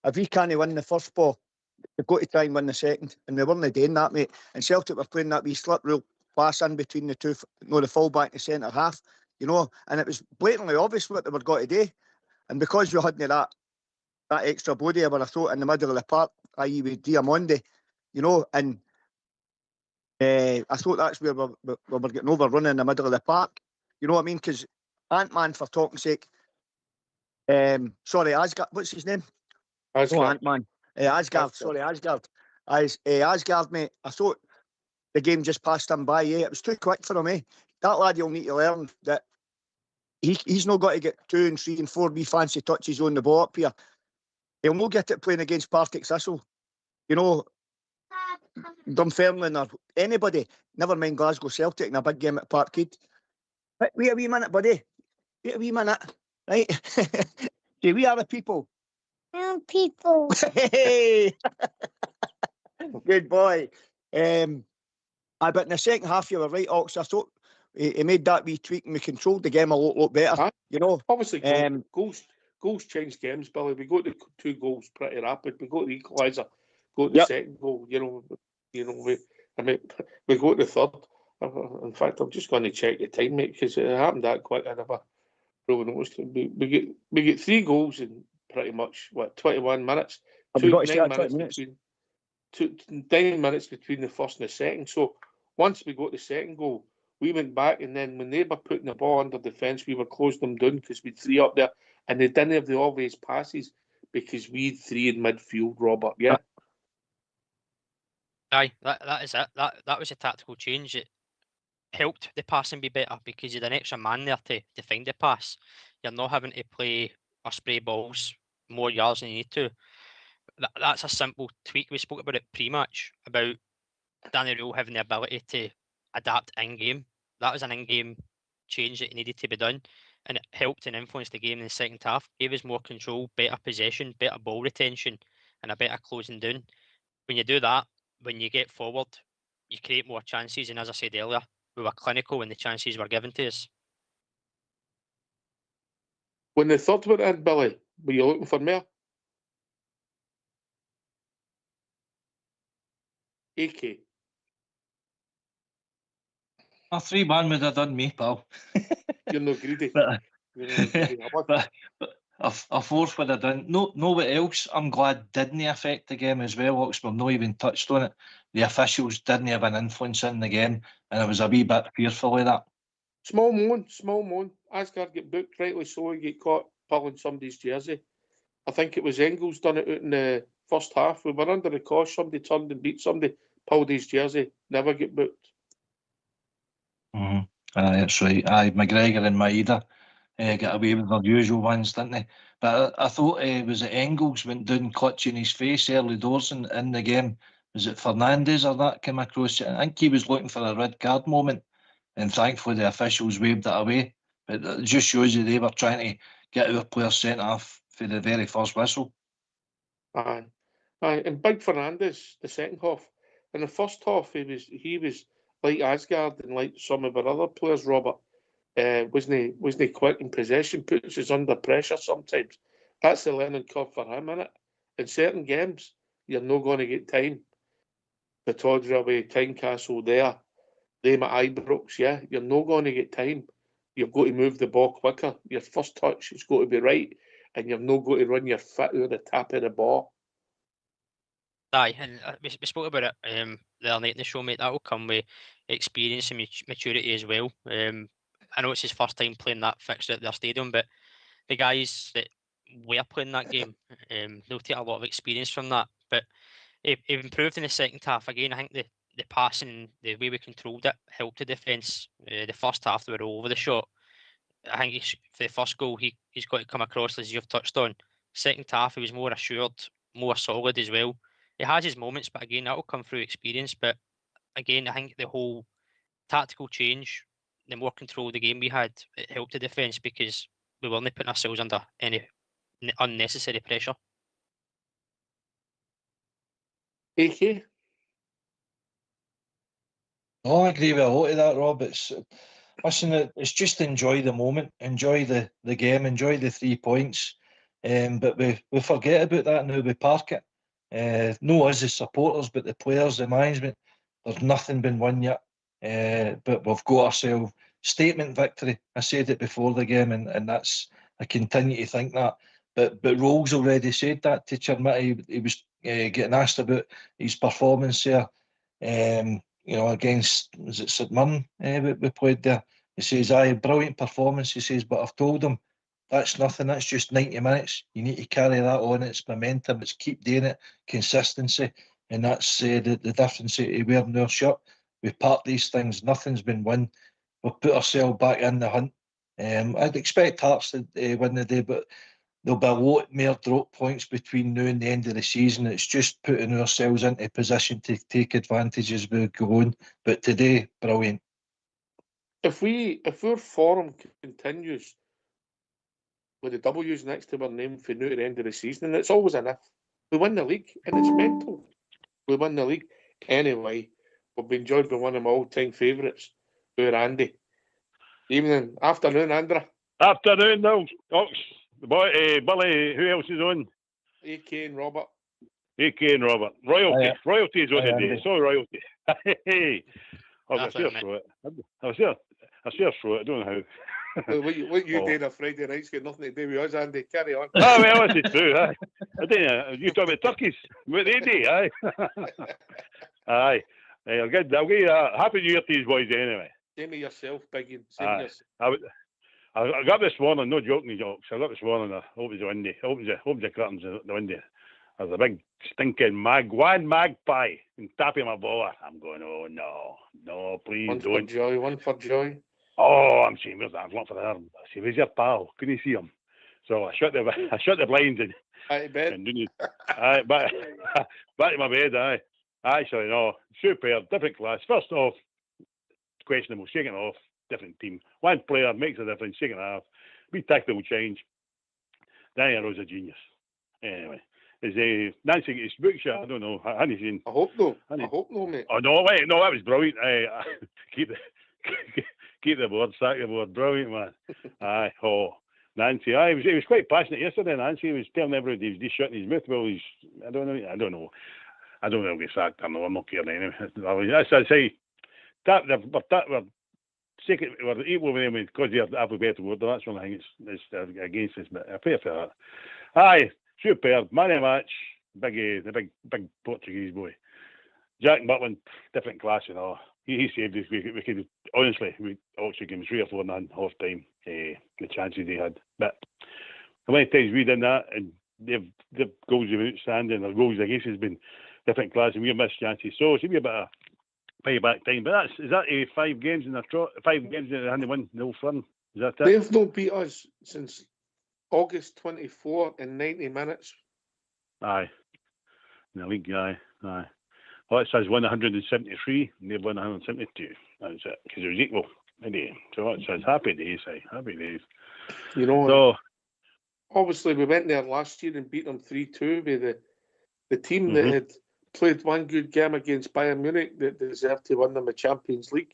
If we can't win the first ball, we've got to try and win the second. And we weren't doing that, mate. And Celtic were playing that wee slip rule pass in between the two, the full back and the centre half, you know. And it was blatantly obvious what they were going to do. And because we hadn't that that extra body where I thought in the middle of the park, i.e. with Diamondi, you know, and I thought that's where we were getting overrun in the middle of the park. You know what I mean? Because Ant-Man, for talking sake, sorry, Asgard, what's his name? Asgard. No, Ant-Man. Asgard, sorry, Asgard. Asgard, mate, I thought the game just passed him by, It was too quick for him, That lad, he'll need to learn that he's not got to get 2 and 3 and 4 wee fancy touches on the ball up here. He'll not get it playing against Partick Thistle. You know, Dunfermline or anybody, never mind Glasgow Celtic in a big game at Parkhead. Wait a wee minute, buddy. Wait a wee minute. Right? See, we are the people. People. Hey! Good boy. But in the second half, you were right, Ox. I thought he made that wee tweak and we controlled the game a lot better. You know, obviously, goals change games, Billy. We got the 2 goals pretty rapid. We got the equaliser, got the second goal. You know, we got the third. In fact, I'm just going to check the time, mate, because it happened that quick. I never really noticed. We get 3 goals in pretty much 21 minutes. 9 minutes between the first and the second. So once we got the second goal, we went back, and then when they were putting the ball under defence, we were closing them down because we'd 3 up there, and they didn't have the obvious passes because we'd 3 in midfield, Robert. Yeah. Aye, that is it. That was a tactical change. It helped the passing be better because you had an extra man there to find the pass. You're not having to play or spray balls more yards than you need to. That's a simple tweak. We spoke about it pre-match about Danny Rule having the ability to adapt in-game. That was an in-game change that needed to be done, and it helped and influenced the game in the second half. Gave us more control, better possession, better ball retention, and a better closing down. When you do that, when you get forward, you create more chances, and as I said earlier, we were clinical when the chances were given to us. When the third went in, Billy, were you looking for more? AK. A 3-man would have done me, pal. You're not greedy. But But a fourth would have done. No, what else I'm glad didn't affect the game as well, Ox. We've not even touched on it. The officials didn't have an influence in the game, and I was a wee bit fearful of that. Small moan. Asgard get booked, rightly so. He get caught pulling somebody's jersey. I think it was Engels done it out in the first half. We were under the cosh. Somebody turned and beat somebody, pulled his jersey, never get booked. Aye, that's right. Aye, McGregor and Maeda got away with their usual ones, didn't they? But I thought was it Engels went down clutching his face early doors in the game. Was it Fernandes or that came across? I think he was looking for a red card moment, and thankfully the officials waved it away. But it just shows you they were trying to get our player sent off for the very first whistle. Aye, and Big Fernandes, the second half. In the first half, he was like Asgard and like some of our other players, Robert. Wasn't he quick in possession, puts us under pressure sometimes. That's the learning curve for him, innit? In certain games, you're not going to get time. The Todd Railway, Tynecastle there, them at Ibrox, yeah, you're not going to get time. You've got to move the ball quicker. Your first touch has got to be right, and you've not got to run your foot out the tap of the ball. Aye, and we spoke about it the other night in the show, mate. That will come with experience and maturity as well. I know it's his first time playing that fixture at their stadium, but the guys that were playing that game, they'll take a lot of experience from that. But it improved in the second half. Again, I think the passing, the way we controlled it, helped the defence. The first half, they were all over the shot. I think for the first goal, he's got to come across, as you've touched on. Second half, he was more assured, more solid as well. He has his moments, but again, that will come through experience. But again, I think the whole tactical change, the more control of the game we had, it helped the defence because we weren't putting ourselves under any unnecessary pressure. AK? Oh, I agree with a lot of that, Rob. It's just enjoy the moment, enjoy the game, enjoy the 3 points. But we forget about that now. We park it. No us as supporters, but the players, the management. There's nothing been won yet. But we've got ourselves statement victory. I said it before the game, and I continue to think that. But Rolls already said that to Chermity. He was getting asked about his performance there. Against, was it St Mirren we played there? He says, aye, brilliant performance. He says, but I've told him that's nothing. That's just 90 minutes. You need to carry that on. It's momentum. It's keep doing it. Consistency. And that's the difference of wearing our shirt. We part these things. Nothing's been won. We've put ourselves back in the hunt. I'd expect Hearts to win the day, but there'll be a lot more drop points between now and the end of the season. It's just putting ourselves into position to take advantage as we go on. But today, brilliant. If our form continues with the W's next to our name for now to the end of the season, and it's always an if, we win the league, and it's mental. We win the league. Anyway, we've been joined by one of my all-time favourites, our Andy. Evening, afternoon, Andra. Afternoon, now. Ox, Billy, who else is on? AK and Robert. AK and Robert. Royalty. Hiya. Royalty is on Hiya, today. Andy. So royalty. Hey. I was Afternoon, there for it. I was there for it. I don't know how. What you Oh. do on a Friday night's got nothing to do with us, Andy. Carry on. Oh, well, this is true. Aye. I didn't. You talk about turkeys. What they do, aye. Aye. I'll get happy New Year to these boys anyway. Same with yourself, Biggin. Same Aye. with yourself. I got this morning, no joking, jokes. I got this morning, I hope it's windy. I hope the curtains are the windy. There's a big stinking magpie and tapping my ball. I'm going, oh no, please One don't. for joy. Oh, I'm saying, where's that? I'm looking for her. I say, where's your pal? Couldn't see him. So I shut the blinds and Aye, bed. aye, back to my bed, aye. Actually, no, superb, different class. First off, questionable, shaking off, different team. One player makes a difference, shaking off. Big tactical change. Danny Arrows a genius. Anyway, is Nancy his books? I don't know. I hadn't seen. I hope no, mate. Oh no, wait, no, that was brilliant. Keep the board, sack the board, brilliant man. Aye, Nancy, he was quite passionate yesterday. Nancy was telling everybody he was just shutting his mouth. Well, I don't know if he'll get sacked or no. I'm not caring anyway. That's I say. We're second, we're equal with them because they have a better word. That's one thing. It's against us, but I pay for that. Aye, superb man of the match. The big Portuguese boy. Jack Butland, different class, you know. He saved us. We could honestly, we actually gave him 3 or 4 none half time. The chances he had, but how many times we done that, and they've goals have been outstanding. Their goals against has been different class, and we missed chances. So it should be a bit of payback time. But is that 5 games in the 5 games in the hand to win the Old Firm? Is that it? They've not beat us since August 24 in 90 minutes. Aye, in the league, aye. Well, it says won 173, and they've won 172. That's it, because it was equal. So it says happy days, happy days. You know, so obviously we went there last year and beat them 3-2 with the team that had played one good game against Bayern Munich that deserved to win them a Champions League.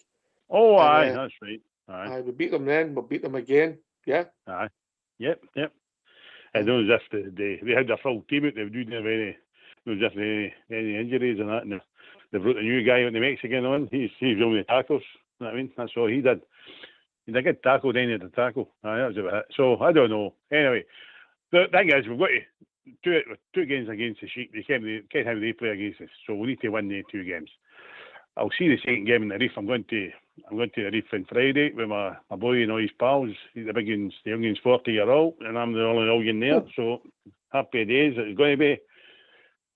Oh, aye, that's right. Aye, we beat them then, we'll beat them again. Yeah. Aye. Yep. And those if they had their full team out, they didn't have any injuries and that, and they've brought a new guy on the Mexican on. He's doing the tackles. You know what I mean? That's all he did. He did get tackled, then he had to tackle. Aye, that was about it. So I don't know. Anyway, the thing is, we've got to two games against the Sheep. They can't how they play against us. So we need to win the 2 games. I'll see the second game in the Reef. I'm going to the Reef on Friday with my boy and all his pals. He's the young one's 40-year-old, and I'm the only old one there. So happy days. It's going to be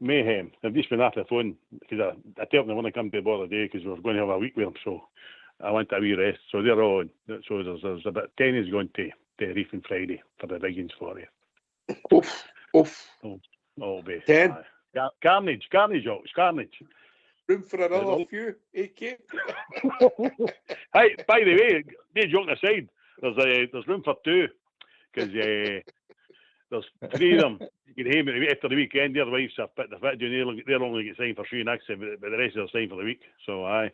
mayhem. I've just been after the phone because I tell them I want to come to the border today because we're going to have a week with them. So I want a wee rest. So they're all on. So there's about 10 is going to the Reef on Friday for the big ones for you. Oof. Oh, be 10. Carnage, carnage. Room for another few, AK. Hey, by the way, no joking aside, there's room for 2 because there's 3 of them. You can hear me after the weekend. Their wives are they're only get signed for 3 nights, but the rest are signed for the week. So and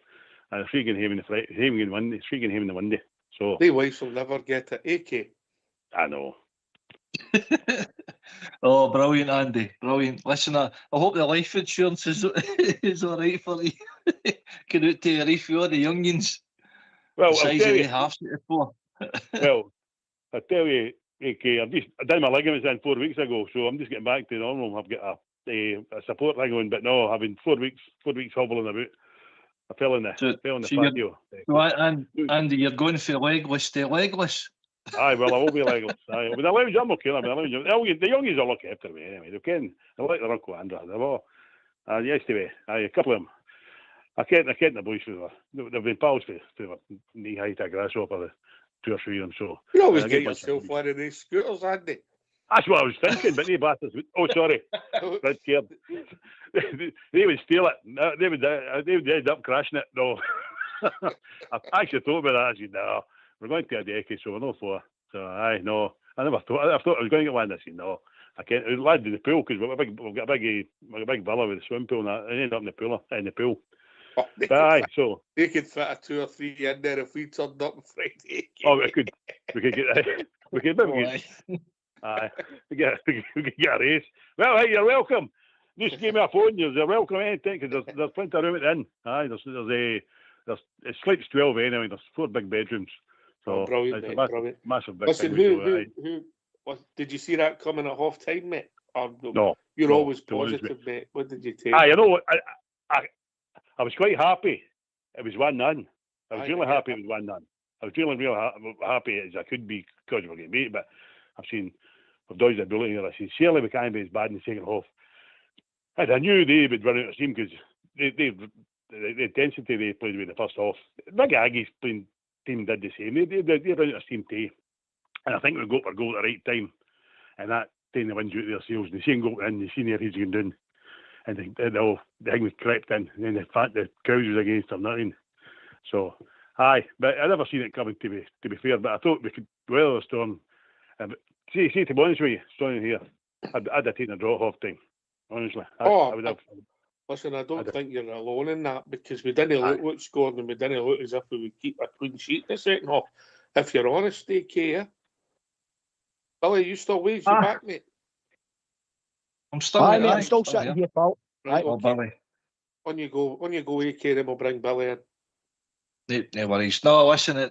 3 can him in the Friday, 3 can Monday, 3 can him in the Monday. So the wives will never get it. AK. I know. Oh, brilliant, Andy. Brilliant. Listen, I hope the life insurance is all right for you. Get out to the Reef for all the youngins. Well, the size of the halves before. Well, I tell you, Okay, I done my ligaments in 4 weeks ago, so I'm just getting back to normal. I've got a support thing on, but no, I've been 4 weeks hobbling about. I fell in the patio. And Andy, you're going for legless to legless. Aye, well, I will be legless. Aye, with the lounge, I'm okay. I'm lounge. The youngies will look after me anyway. They like their Uncle Andrew. They've all, yesterday, aye, a couple of them. I can't the boys for they've been pals for knee height of grasshopper, the 2 or 3 of them. So you always get yourself one of these scooters, Andy. That's what I was thinking, but they bastards. Oh, sorry, red card. They would steal it. They would end up crashing it. No, I actually thought about that. I said, no, we're going to a decade, so we're not for. So I never thought. I thought I was going to get one. I said, no, I can't. It was lad in the pool because we've got a big villa with a swimming pool, and I ended up in the pool. Oh, so they could fit a 2 or 3 in there if we turned up on Friday. Oh, we could get we could maybe get a race. Well, hey, you're welcome. Just give me a phone. You're welcome anything because there's plenty of room at the inn. Aye, it sleeps 12 anyway. There's 4 big bedrooms. So brilliant, it's mate, brilliant. Massive big. Listen, who did you see that coming at half time, mate? Or, no, you're always positive, mate. What did you take? You know what? I was quite happy. It was 1-0. I was really happy it was 1-0. I was feeling real happy as I could be because we're getting beat, but I've seen we've dodged a bullet here. I said, surely we can't be as bad in the second half. And I knew they would run out of steam because the intensity they played with in the first half. Big Aggies team did the same. They ran out of steam too. And I think we got for goal at the right time. And that taking the wind out of their sails. They seen goal in, they seen their heads going down. And the thing was crept in. And then the cows was against them, nothing. So, aye, but I never seen it coming, to be fair. But I thought we could weather the storm. See, to be honest with you, standing here, I'd have taken a draw at half time. Honestly, I would have. Listen, I don't think you're alone in that because we didn't look what scored and we didn't look as if we would keep a clean sheet in the second half. If you're honest, AK, yeah. Billy, you still waves you back, mate? I'm still mate, I'm still sitting here, pal. Right, okay. Billy. On you go, AK, then we'll bring Billy in. No worries. No, listen,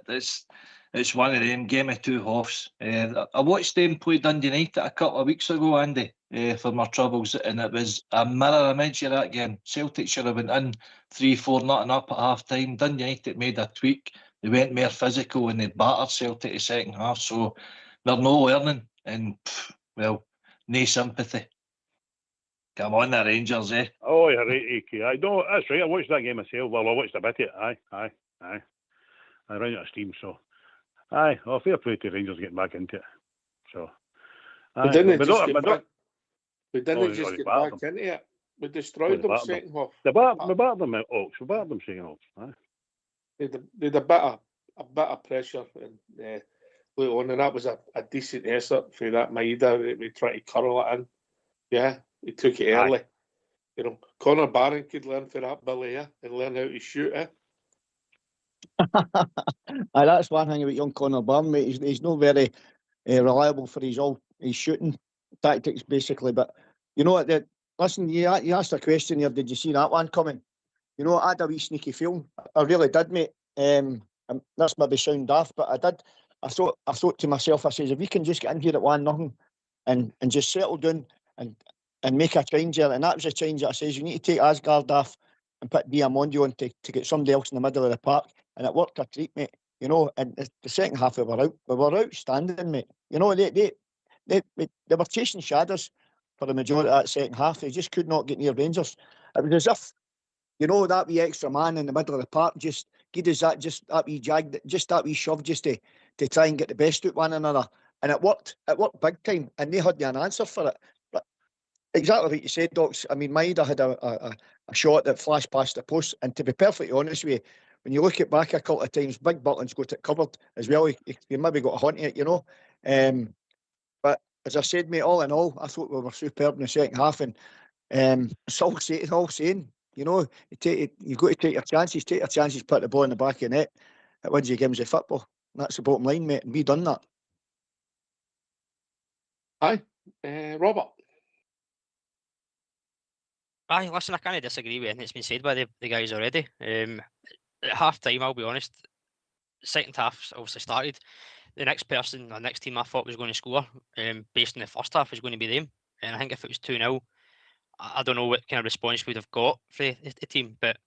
it's one of them game of 2 halves. I watched them play Dundee United a couple of weeks ago, Andy, for my troubles, and it was a mirror image of that game. Celtic should have went in 3-4-0 up at half time. Dundee United made a tweak. They went more physical and they battered Celtic the second half. So they're no learning, and well, no sympathy. Come on, the Rangers, eh? Oh, you're right, AK. I know that's right. I watched that game myself. Well, I watched a bit of it. Aye. I ran out of steam, so aye. Well, fair play to Rangers getting back into it. So we didn't just get back into it. We destroyed them second half. We battered them at Ox. We battered them second half. Aye. They had a bit of pressure and later on, and that was a decent effort for that Maida. We tried to curl it in. Yeah, he took it early. You know, Connor Barron could learn for that, Billy, and learn how to shoot it. That's one thing about young Connor Barron, mate. He's not very reliable for his shooting tactics, basically. But you know what? Listen, you asked a question here. Did you see that one coming? You know, I had a wee sneaky feeling. I really did, mate. This maybe sound daft, but I did. I thought to myself, I says, if we can just get in here at 1-0 and just settle down and make a change there, and that was a change that I says, you need to take Asgard off and put Diamondi on to get somebody else in the middle of the park, and it worked a treat, mate. You know, and the second half we were outstanding, mate. You know, they were chasing shadows for the majority of that second half. They just could not get near Rangers. It was as if, you know, that wee extra man in the middle of the park just give us that wee jag, just that wee shove, just to try and get the best out one another. And it worked big time, and they had an answer for it. But exactly what you said, Docs. I mean, Maida had a shot that flashed past the post, and to be perfectly honest with you, when you look it back a couple of times, Big Butland's got it covered as well. He maybe got a hunt it, you know. But as I said, mate, all in all, I thought we were superb in the second half, and it's all saying, you know, you've got to take your chances, put the ball in the back of the net. It wins you games of football. That's the bottom line, mate, and we done that. Aye, Robert. Aye, listen, I can't disagree with anything that's been said by the guys already. At half time, I'll be honest, second half obviously started. the next person, the next team I thought was going to score, based on the first half, was going to be them. And I think if it was 2-0, I don't know what kind of response we'd have got for the team, but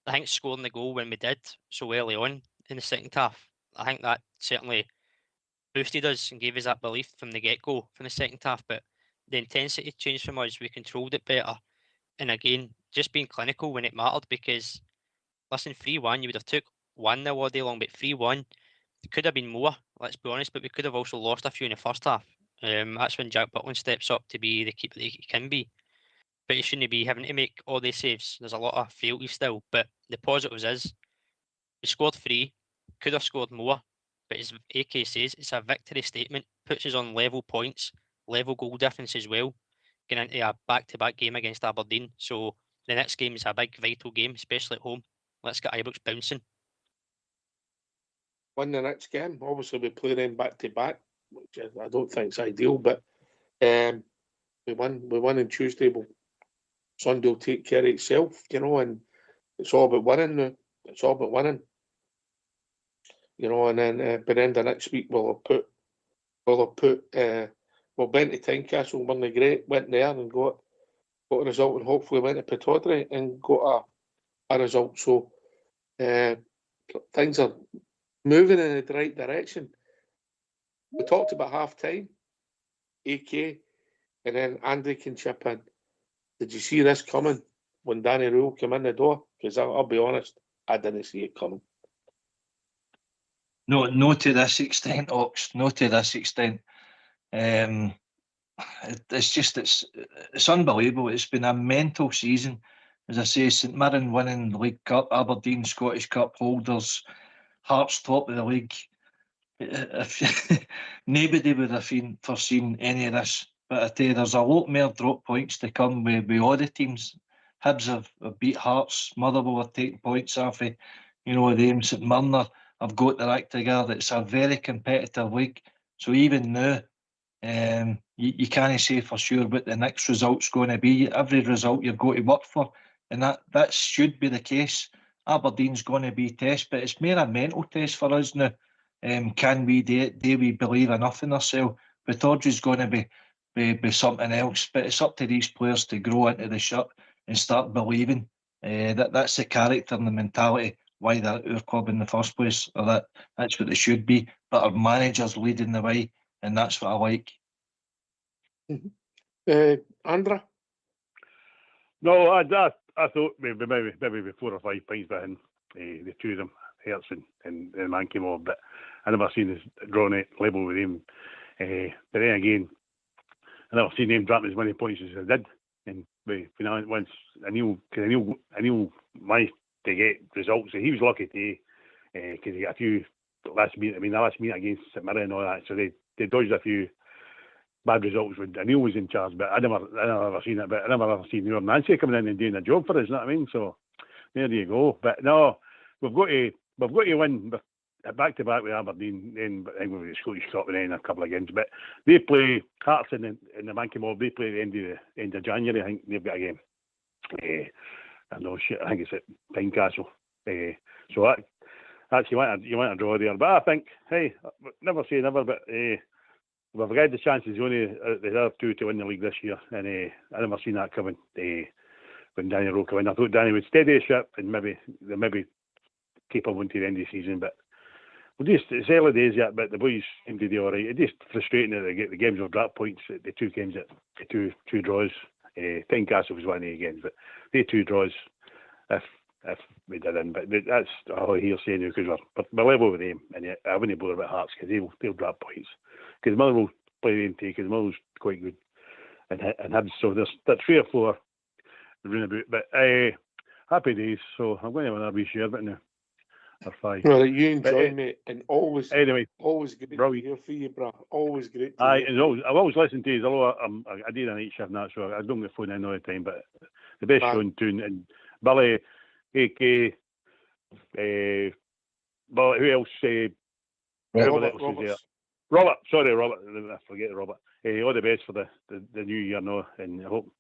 I think scoring the goal when we did so early on in the second half, I think that certainly boosted us and gave us that belief from the get-go from the second half. But the intensity changed from us. We controlled it better. And again, just being clinical when it mattered, because, listen, 3-1, you would have took 1-0 all day long, but 3-1, it could have been more, let's be honest, but we could have also lost a few in the first half. That's when Jack Butland steps up to be the keeper that he can be. But he shouldn't be having to make all these saves. There's a lot of frailty still. But the positives is, we scored 3, could have scored more, but as AK says, it's a victory statement, puts us on level points, level goal difference as well, getting into a back-to-back game against Aberdeen. So the next game is a big, vital game, especially at home. Let's get Ibrox bouncing. Win the next game. Obviously, we play them back-to-back, which I don't think is ideal, but we win on Tuesday. Sunday will take care of itself, and it's all about winning now. It's all about winning. And then by the end of next week, we'll been to Tynecastle, won the great, went there and got a result, and hopefully went to Pittodrie and got a result. So things are moving in the right direction. We talked about half-time, AK, and then Andy can chip in. Did you see this coming when Danny Rule came in the door? Because I'll be honest, I didn't see it coming. No, to this extent, Ox. No, to this extent. It's unbelievable. It's been a mental season. As I say, St Mirren winning the League Cup, Aberdeen Scottish Cup holders, Hearts top of the league. Nobody would have foreseen any of this. But I tell you, there's a lot more drop points to come with all the teams. Hibs have beat Hearts. Motherwell are taking points off of, them. St Mirren have got their act together. It's a very competitive league. So even now, you can't say for sure what the next result's going to be. Every result you've got to work for, and that should be the case. Aberdeen's going to be a test, but it's more a mental test for us now. Can we do we believe enough in ourselves? Pittodrie's going to be something else, but it's up to these players to grow into the shirt and start believing. That's the character and the mentality why they're at our club in the first place, or that's what it should be. But our manager's leading the way, and that's what I like. Andra? No, I thought maybe 4 or 5 pints behind the two of them, Hertz and Mankey Mob, but I never seen this drawn it level with him. But then again, I never seen him drop as many points as I did. And once I knew managed to get results. So he was lucky today because he got a few last meet against St Mirren and all that. So they dodged a few bad results when Neil was in charge. But I never ever seen it. But I never ever seen Neil and Nancy coming in and doing a job for us. You know what I mean? So there you go. But no, we've got to win back to back with Aberdeen. Then I think we've got Scottish Cup and then a couple of games. But they play Hearts in the Mankey Mob. They play at the end of January. I think they've got a game. I think it's at Tynecastle. So that's you want to draw there. But I think, hey, never say never. But we've got the chances only they have two to win the league this year, and I never seen that coming. When Danny Rowe came in, I thought Danny would steady the ship and maybe keep him on to the end of the season. But it's early days yet. But the boys seem to do all right. It's just frustrating that they get the games of drop points. The two games at the two draws. Tynecastle was one of the games, but they 2 draws if we did in. But that's all hearsay now because we're level with them, and I wouldn't bother about Hearts because they'll drop points. Because Mother will play them too, because Mother's quite good, and Hibs. So there's 3 or 4 running about. But happy days. So I'm going to have another wee share of it now. Or 5. Well, you enjoy me, and always great brilliant. to hear for you, bro. Always great. I've always listened to you. Although I did a night shift now, so I don't get phone in all the time. But the best show in tune, and Billy, AK, Billy, who else? Robert. Sorry, Robert. I forget Robert. All the best for the new year now, and I hope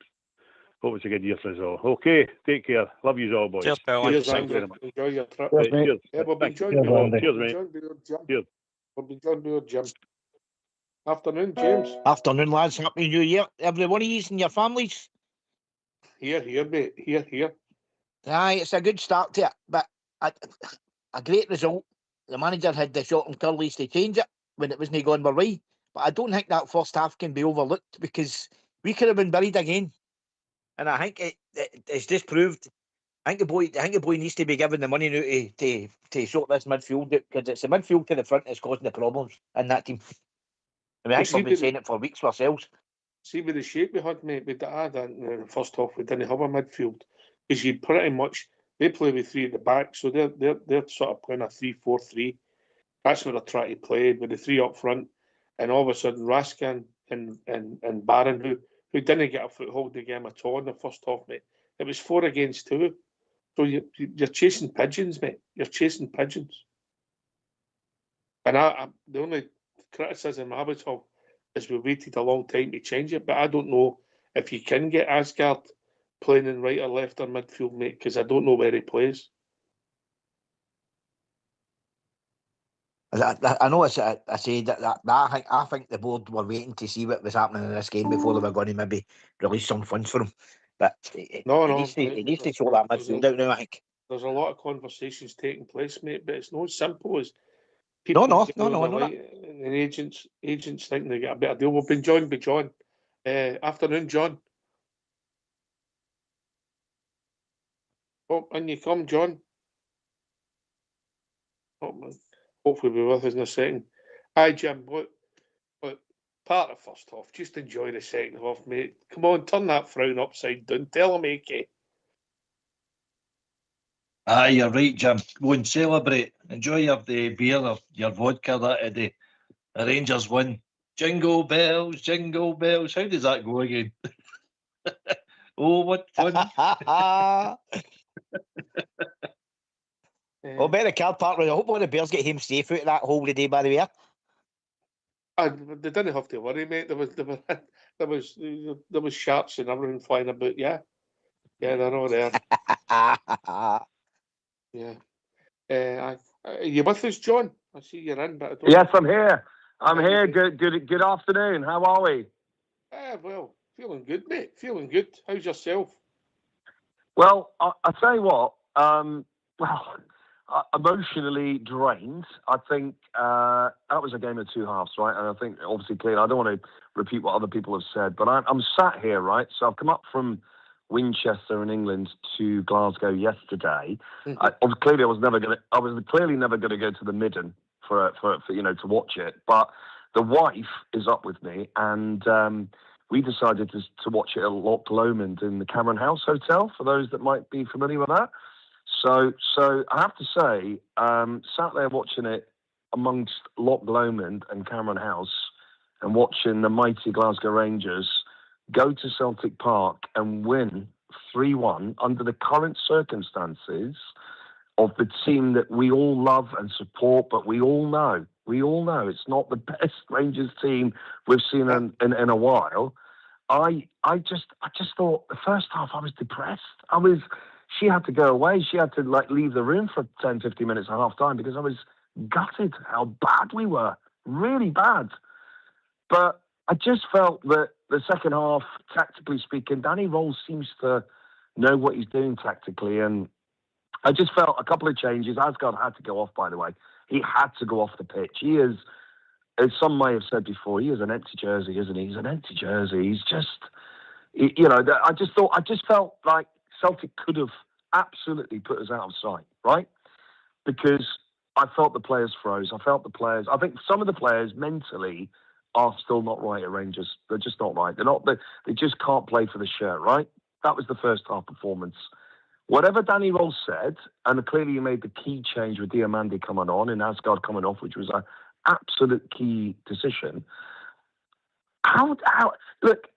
it's a good year for us all. Okay, take care. Love you all, boys. Cheers, Bill. Cheers, Andrew. Enjoy your trip. Cheers, mate. Cheers. Yeah, we'll be Thanks. enjoying Cheers, mate. Cheers. We'll be glad we were, Jim. Afternoon, James. Afternoon, lads. Happy New Year. Every one of you and your families. Here, mate. Here. Aye, it's a good start to it, but a great result. The manager had the shot and curlies to change it when it wasn't going our way. But I don't think that first half can be overlooked because we could have been buried again. And I think it's just proved. I think the boy needs to be given the money now to sort this midfield out, because it's the midfield to the front that's causing the problems in that team. I mean, I think we've been saying it for weeks ourselves. See, with the shape we had, mate, with that in the first half, we didn't have a midfield because you pretty much they play with three at the back, so they're sort of playing a 3-4-3. That's what they're trying to play with the three up front, and all of a sudden Raskin and Barron, who didn't get a foothold in the game at all in the first half, mate. It was 4 against 2. So you're chasing pigeons, mate. You're chasing pigeons. And the only criticism I would have is we waited a long time to change it, but I don't know if you can get Asgard playing in right or left or midfield, mate, because I don't know where he plays. I know I said that I think the board were waiting to see what was happening in this game before they were going to maybe release some funds for him. But he needs to show that midfield out now, I think. There's a lot of conversations taking place, mate, but it's not simple as No. And agents think they get a better deal. We've been joined by John. Afternoon, John. Oh, and you come, John. Oh, man. Hopefully be with us in a second. Hi, Jim. What part of first half? Just enjoy the second half, mate. Come on, turn that frown upside down. Tell him, AK. Aye, you're right, Jim. Go and celebrate. Enjoy your beer or your vodka that day. The Rangers win. Jingle bells, jingle bells. How does that go again? Oh, what fun. Oh, better card part. I hope all the Bears get him safe out of that hole today, by the way. They didn't have to worry, mate. There was sharks and everything flying about. Yeah, they're all there. Yeah. Are you with us, John? I see you're in, but I don't. Yes, I'm here. I'm here. Good afternoon. How are we? Well, feeling good, mate. Feeling good. How's yourself? Well, I tell you what. Emotionally drained. I think that was a game of two halves, right? And I think, obviously, clearly, I don't want to repeat what other people have said, but I'm sat here, right? So I've come up from Winchester in England to Glasgow yesterday. Mm-hmm. I was clearly never going to go to the Midden for to watch it. But the wife is up with me, and we decided to watch it at Loch Lomond in the Cameron House Hotel. For those that might be familiar with that. So I have to say, sat there watching it amongst Loch Lomond and Cameron House, and watching the mighty Glasgow Rangers go to Celtic Park and win 3-1 under the current circumstances of the team that we all love and support, but we all know it's not the best Rangers team we've seen in a while. I just thought the first half I was depressed. She had to go away. She had to leave the room for 10, 15 minutes at half time because I was gutted how bad we were, really bad. But I just felt that the second half, tactically speaking, Danny Rose seems to know what he's doing tactically. And I just felt a couple of changes. Asgard had to go off, by the way. He had to go off the pitch. He is, as some may have said before, he is an empty jersey, isn't he? He's an empty jersey. He's just, I just felt like Celtic could have absolutely put us out of sight, right? Because I felt the players froze. I think some of the players mentally are still not right at Rangers. They're just not right. They just can't play for the shirt, right? That was the first half performance. Whatever Danny Rose said, and clearly he made the key change with Diamandi coming on and Asgard coming off, which was an absolute key decision. Look,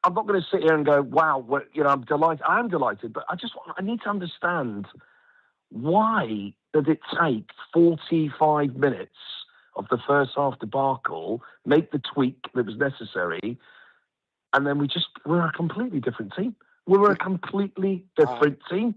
I'm not going to sit here and go, wow, I'm delighted. I am delighted, but I need to understand, why did it take 45 minutes of the first half debacle, make the tweak that was necessary, and then we're a completely different team. We were a completely different team.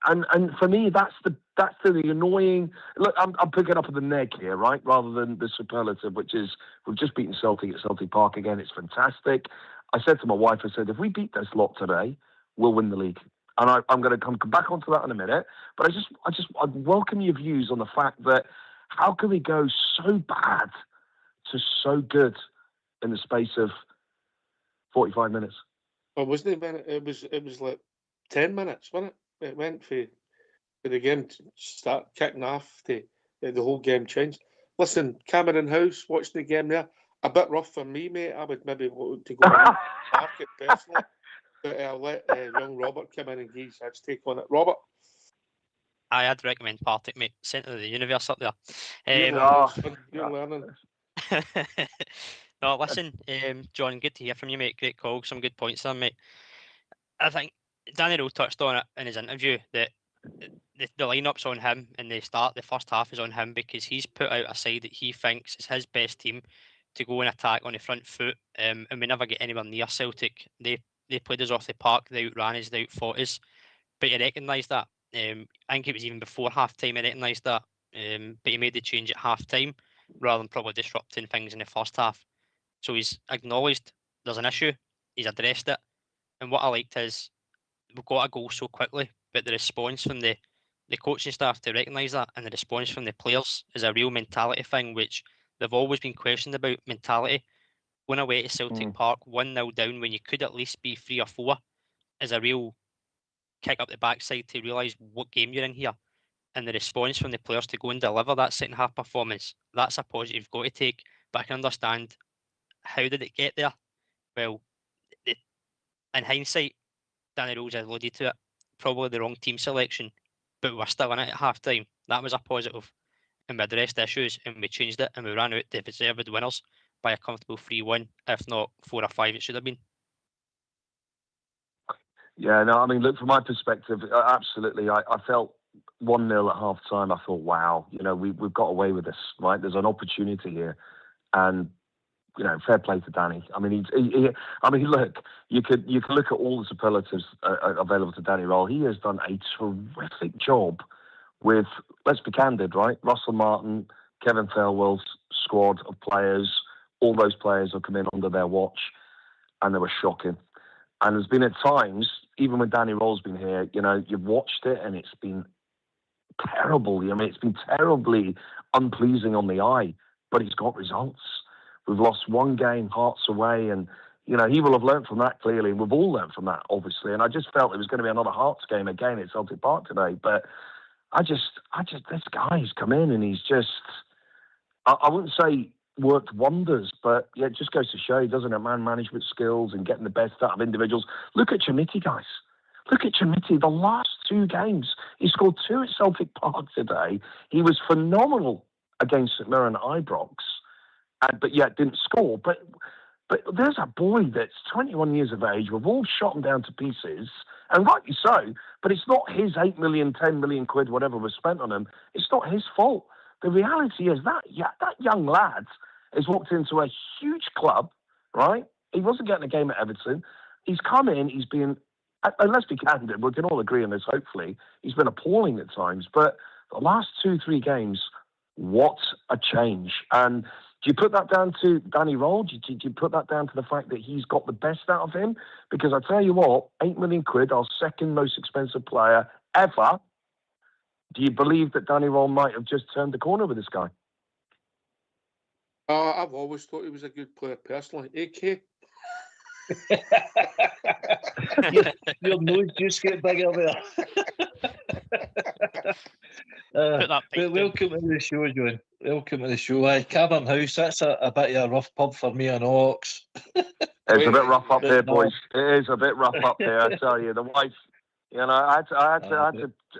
And for me, that's the annoying. Look, I'm picking up on the neg here, right, rather than the superlative, which is we've just beaten Celtic at Celtic Park again. It's fantastic. I said to my wife, I said, if we beat this lot today, we'll win the league. And I'm going to come back onto that in a minute. But I welcome your views on the fact that how can we go so bad to so good in the space of 45 minutes? Well, wasn't it? It was like 10 minutes, wasn't it? It went for the game to start kicking off to the whole game changed. Listen, Cameron House watching the game there, a bit rough for me, mate. I would maybe want to go and park it personally, but I'll let young Robert come in and give his take on it. Robert, I'd recommend Partick, mate. Centre of the universe up there. You're learning. No, listen, John, good to hear from you, mate. Great call. Some good points there, mate. I think Danny Rowe touched on it in his interview that the lineup's on him in the start. The first half is on him because he's put out a side that he thinks is his best team to go and attack on the front foot. And we never get anywhere near Celtic. They played us off the park. They outran us. They outfought us. But he recognised that. I think it was even before half time he recognised that. But he made the change at half time rather than probably disrupting things in the first half. So he's acknowledged there's an issue. He's addressed it. And what I liked is we've got a goal so quickly, but the response from the coaching staff to recognise that and the response from the players is a real mentality thing, which they've always been questioned about mentality. Going away to Celtic Park 1-0 down when you could at least be 3 or 4 is a real kick up the backside to realise what game you're in here. And the response from the players to go and deliver that second half performance, that's a positive you've got to take. But I can understand, how did it get there? Well, in hindsight, Danny Rose alluded to it, probably the wrong team selection, but we're still in it at half time. That was a positive. And we addressed issues and we changed it and we ran out the deserved winners by a comfortable 3-1, if not 4 or 5 it should have been. Yeah, no, I mean, look, from my perspective, absolutely. I felt 1-0 at half time. I thought, wow, we've got away with this, right? There's an opportunity here. And, fair play to Danny. I mean, look, you could look at all the superlatives available to Danny Roll. He has done a terrific job with, let's be candid, right? Russell Martin, Kevin Thelwell's squad of players, all those players have come in under their watch, and they were shocking. And there's been at times, even when Danny Roll's been here, you've watched it and it's been terrible. I mean, it's been terribly unpleasing on the eye, but he's got results. We've lost one game, Hearts away, and, he will have learned from that clearly. We've all learned from that, obviously. And I just felt it was going to be another Hearts game again at Celtic Park today. But this guy's come in and he's just, I wouldn't say worked wonders, but yeah, it just goes to show he doesn't have man management skills and getting the best out of individuals. Look at Chimiti, guys. Look at Chimiti. The last 2 games, he scored 2 at Celtic Park today. He was phenomenal against St Mirren and Ibrox, but yet didn't score. But there's a boy that's 21 years of age. We've all shot him down to pieces, and rightly so. But it's not his 8 million, 10 million quid, whatever was spent on him. It's not his fault. The reality is that young lad has walked into a huge club, right? He wasn't getting a game at Everton. He's come in, he's been, and let's be candid, we can all agree on this, hopefully, he's been appalling at times. But the last 2-3 games, what a change. And do you put that down to Danny Roll? Do you put that down to the fact that he's got the best out of him? Because I tell you what, 8 million quid, our second most expensive player ever. Do you believe that Danny Roll might have just turned the corner with this guy? I've always thought he was a good player personally. AK? Your nose just get bigger there. Welcome to the show, John. Welcome to the show. Cavern House, that's a bit of a rough pub for me and Ox. It's a bit rough up here, boys. It is a bit rough up here, I tell you. The wife, I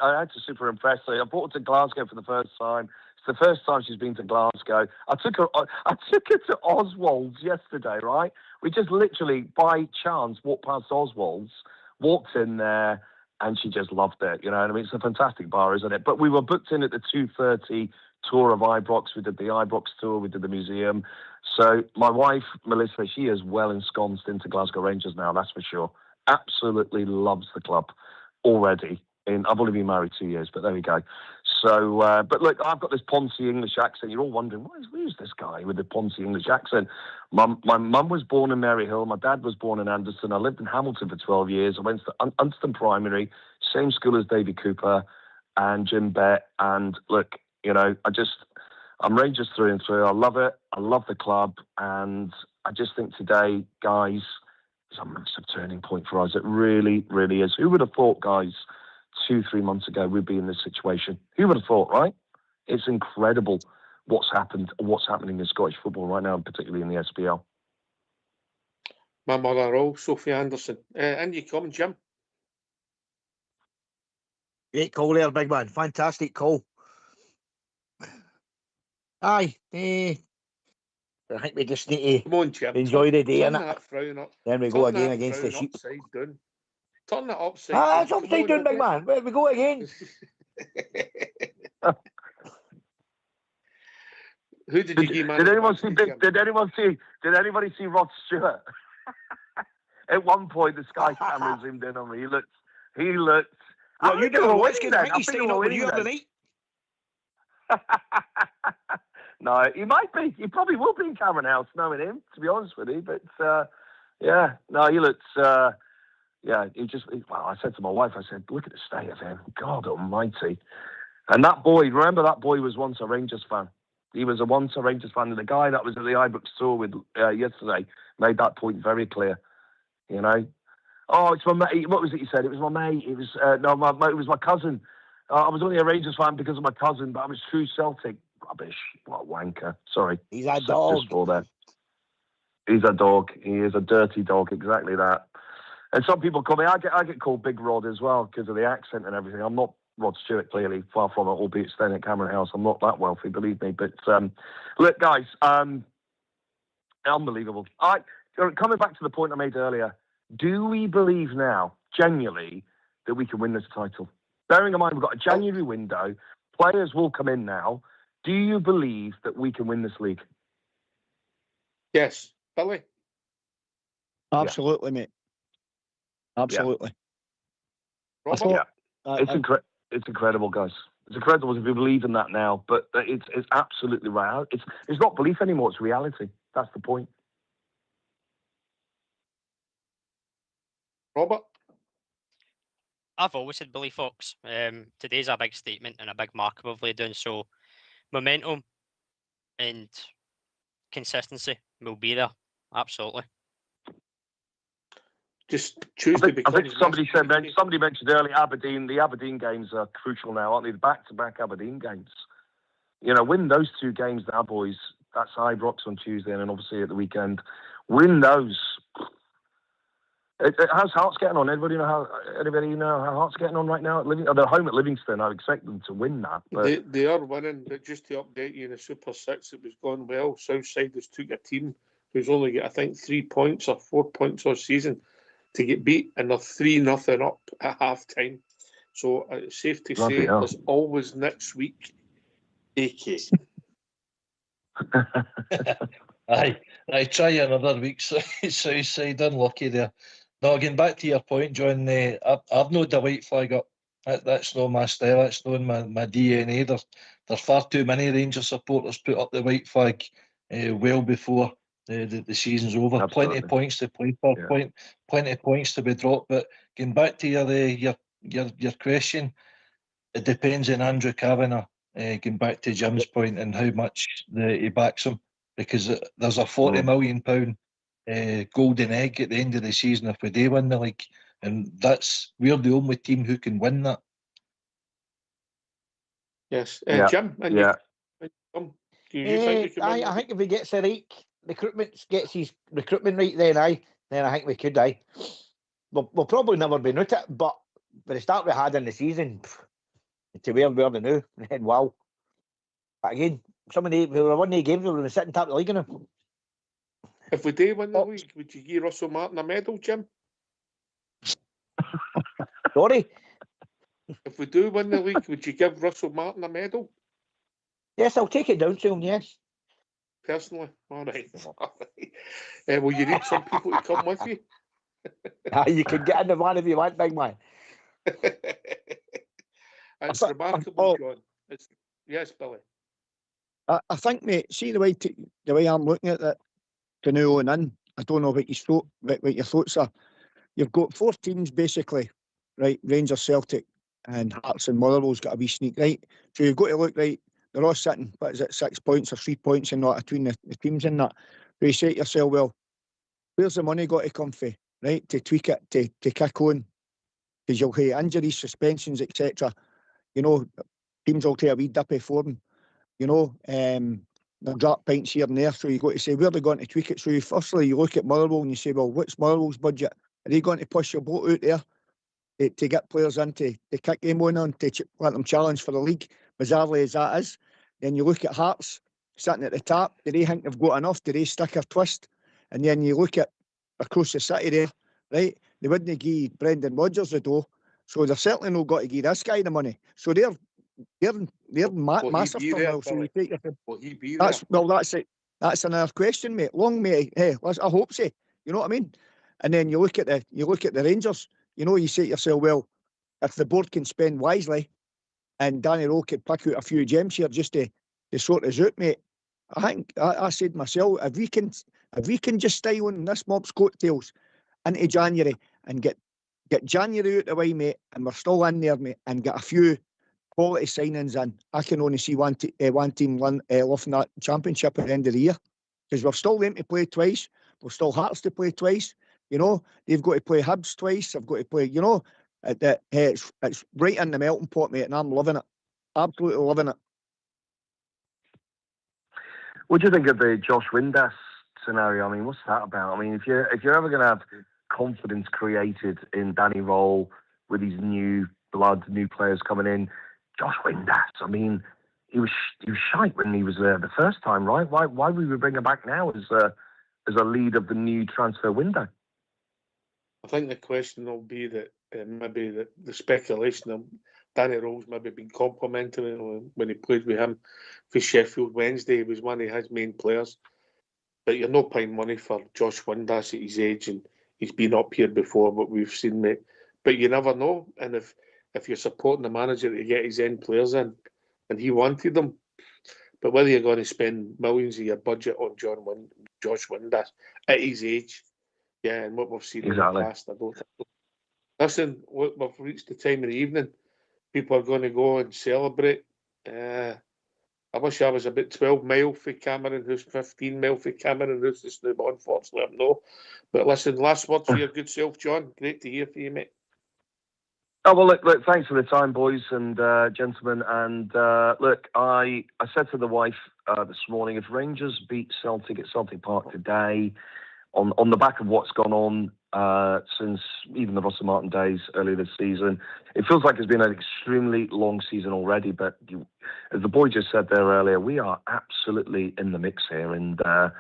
had to super impress her. I brought her to Glasgow for the first time. It's the first time she's been to Glasgow. I took her to Oswald's yesterday, right? We just literally, by chance, walked past Oswald's, walked in there, and she just loved it. You know what I mean? It's a fantastic bar, isn't it? But we were booked in at the 2:30 tour of Ibrox. We did the Ibrox tour. We did the museum. So my wife, Melissa, she is well ensconced into Glasgow Rangers now, that's for sure. Absolutely loves the club already. I've only been married 2 years, but there we go. So, but look, I've got this Ponzi English accent. You're all wondering, who's this guy with the Ponzi English accent? My mum was born in Maryhill. My dad was born in Anderston. I lived in Hamilton for 12 years. I went to Underston Primary, same school as Davy Cooper and Jim Bett. And look, you know, I'm Rangers through and through. I love it. I love the club. And I just think today, guys, is a massive turning point for us. It really, really is. Who would have thought, guys, 2-3 months ago we'd be in this situation? Who would have thought, right? It's incredible what's happening in Scottish football right now, particularly in the SPL. My mother, Sophie Anderson. In you come, Jim. Great call there, big man. Fantastic call. Aye. I think we just need to Come on, Jim. enjoy the day, Turn innit? that frown up. Then we go again against the sheep. Upside down. Turn it upside down. Ah, it's upside down, big man. Where we go again? Who did you give, man? Did anybody see Rod Stewart? At one point, the Sky camera zoomed in on me. He looked. Well, you know what's going on? He's staying up with you every night. No, he might be. He probably will be in Cameron House, knowing him, to be honest with you. But yeah, no, he looks. Yeah, well, I said to my wife, I said, look at the state of him. God almighty. And that boy, remember that boy was once a Rangers fan. He was once a Rangers fan. And the guy that was at the Ibrox tour with yesterday made that point very clear. You know? Oh, it's my mate. What was it you said? It was my mate. It was, it was my cousin. I was only a Rangers fan because of my cousin, but I was true Celtic. Rubbish. What a wanker. Sorry. He's a dog. He's a dog. He is a dirty dog. Exactly that. And some people call me. I get called Big Rod as well because of the accent and everything. I'm not Rod Stewart, clearly, far from it. Albeit staying at Cameron House, I'm not that wealthy, believe me. But look, guys, unbelievable. Coming back to the point I made earlier, do we believe now, genuinely, that we can win this title? Bearing in mind we've got a January window, players will come in now. Do you believe that we can win this league? Yes, Billy. Absolutely, mate. Absolutely. Yeah. Robert? Yeah. It's incredible, guys. It's incredible if you believe in that now, but it's absolutely right. It's not belief anymore, it's reality. That's the point. Robert? I've always said Billy Fox. Today's a big statement and a big mark we've laid down. So momentum and consistency will be there. Absolutely. Just choose I think somebody mentioned earlier Aberdeen. The Aberdeen games are crucial now, aren't they? The back-to-back Aberdeen games. You know, win those two games now, boys. That's Ibrox on Tuesday and then obviously at the weekend. Win those. How's Hearts getting on? Anybody know how Hearts getting on right now? They're home at Livingston. I expect them to win that. But they are winning, but just to update you, in the Super 6, it was going well. Southside has took a team who's only got, I think, 3 points or 4 points all season to get beat, and they're 3-0 up at half time. So it's safe to say there's always next week. AK. Aye, try another week. Southside, unlucky there. No, getting back to your point, John, I've no the white flag up. That's not my style. That's not in my DNA. There's far too many Rangers supporters put up the white flag well before the season's over. Absolutely. Plenty of points to play for. Yeah. Plenty of points to be dropped. But getting back to your question, it depends on Andrew Kavanagh. Getting back to Jim's point and how much he backs him, because there's a £40 million golden egg at the end of the season if we do win the league, and we're the only team who can win that. Yes, Jim. And I think if he gets the right gets his recruitment right, then I think we could. We'll probably never be out it, but for the start we had in the season, to where we are now, then wow. But again, we were winning games, we were sitting top of the league now. If we do win the league, would you give Russell Martin a medal, Jim? Sorry? If we do win the league, would you give Russell Martin a medal? Yes, I'll take it down to him, yes. Personally? All right. Will you need some people to come with you? You can get in the van if you want, big man. It's I remarkable, John. It's yes, Billy. I think, mate, see the way I'm looking at it, to now on in, I don't know what your thoughts are. You've got 4 teams basically, right? Rangers, Celtic, and Hearts and Motherwell's got a wee sneak, right? So you've got to look, right, they're all sitting, what is it, 6 points or 3 points and that between the teams in that. So you say to yourself, well, where's the money got to come from, right? To tweak it, to kick on, because you'll have injuries, suspensions, etc. You know, teams will take a wee dippy for them. You know, they'll drop pints here and there. So you've got to say, where are they going to tweak it? So firstly, you look at Motherwell and you say, well, what's Motherwell's budget? Are they going to push your boat out there to get players in to kick them on to let them challenge for the league, bizarrely as that is? Then you look at Hearts sitting at the top. Do they think they've got enough? Do they stick or twist? And then you look at across the city there, right? They wouldn't give Brendan Rodgers the dough. So they're certainly not got to give this guy the money. So they're massive turmoil. So you take Will he be that's there? well, that's it. That's another question, mate. Long may hey, I hope so. You know what I mean? And then you look at the Rangers. You know, you say to yourself, well, if the board can spend wisely, and Danny Rowe could pick out a few gems here just to sort us out, mate. I think I said myself, if we can just stay on this mob's coattails into January and get January out the way, mate, and we're still in there, mate, and get a few quality signings in, I can only see one team lifting that championship at the end of the year, because we've still them to play twice. We've still Hearts to play twice. You know, they've got to play Hibs twice. They've got to play. You know, it's right in the melting pot, mate, and I'm loving it. Absolutely loving it. What do you think of the Josh Windass scenario? I mean, what's that about? I mean, if you're ever going to have confidence created in Danny Roll with these new blood, new players coming in, Josh Windass. I mean, he was shite when he was there the first time, right? Why would we bring him back now as a lead of the new transfer window? I think the question will be that maybe the speculation of Danny Rose maybe been complimentary when he played with him for Sheffield Wednesday. He was one of his main players. But you're not paying money for Josh Windass at his age, and he's been up here before, but we've seen, mate. But you never know. And if you're supporting the manager to get his end players in, and he wanted them, but whether you're going to spend millions of your budget on Josh Windass at his age, yeah, and what we've seen in the past, I don't think. Listen, we've reached the time of the evening. People are going to go and celebrate. I wish I was about 12 mile for Cameron House, 15 mile for Cameron House this now, but unfortunately I'm not. But listen, last word for your good self, John. Great to hear from you, mate. Oh, well, look, thanks for the time, boys and gentlemen. And look, I said to the wife this morning, if Rangers beat Celtic at Celtic Park today, on the back of what's gone on since even the Russell Martin days earlier this season, it feels like it's been an extremely long season already. But as the boy just said there earlier, we are absolutely in the mix here. And I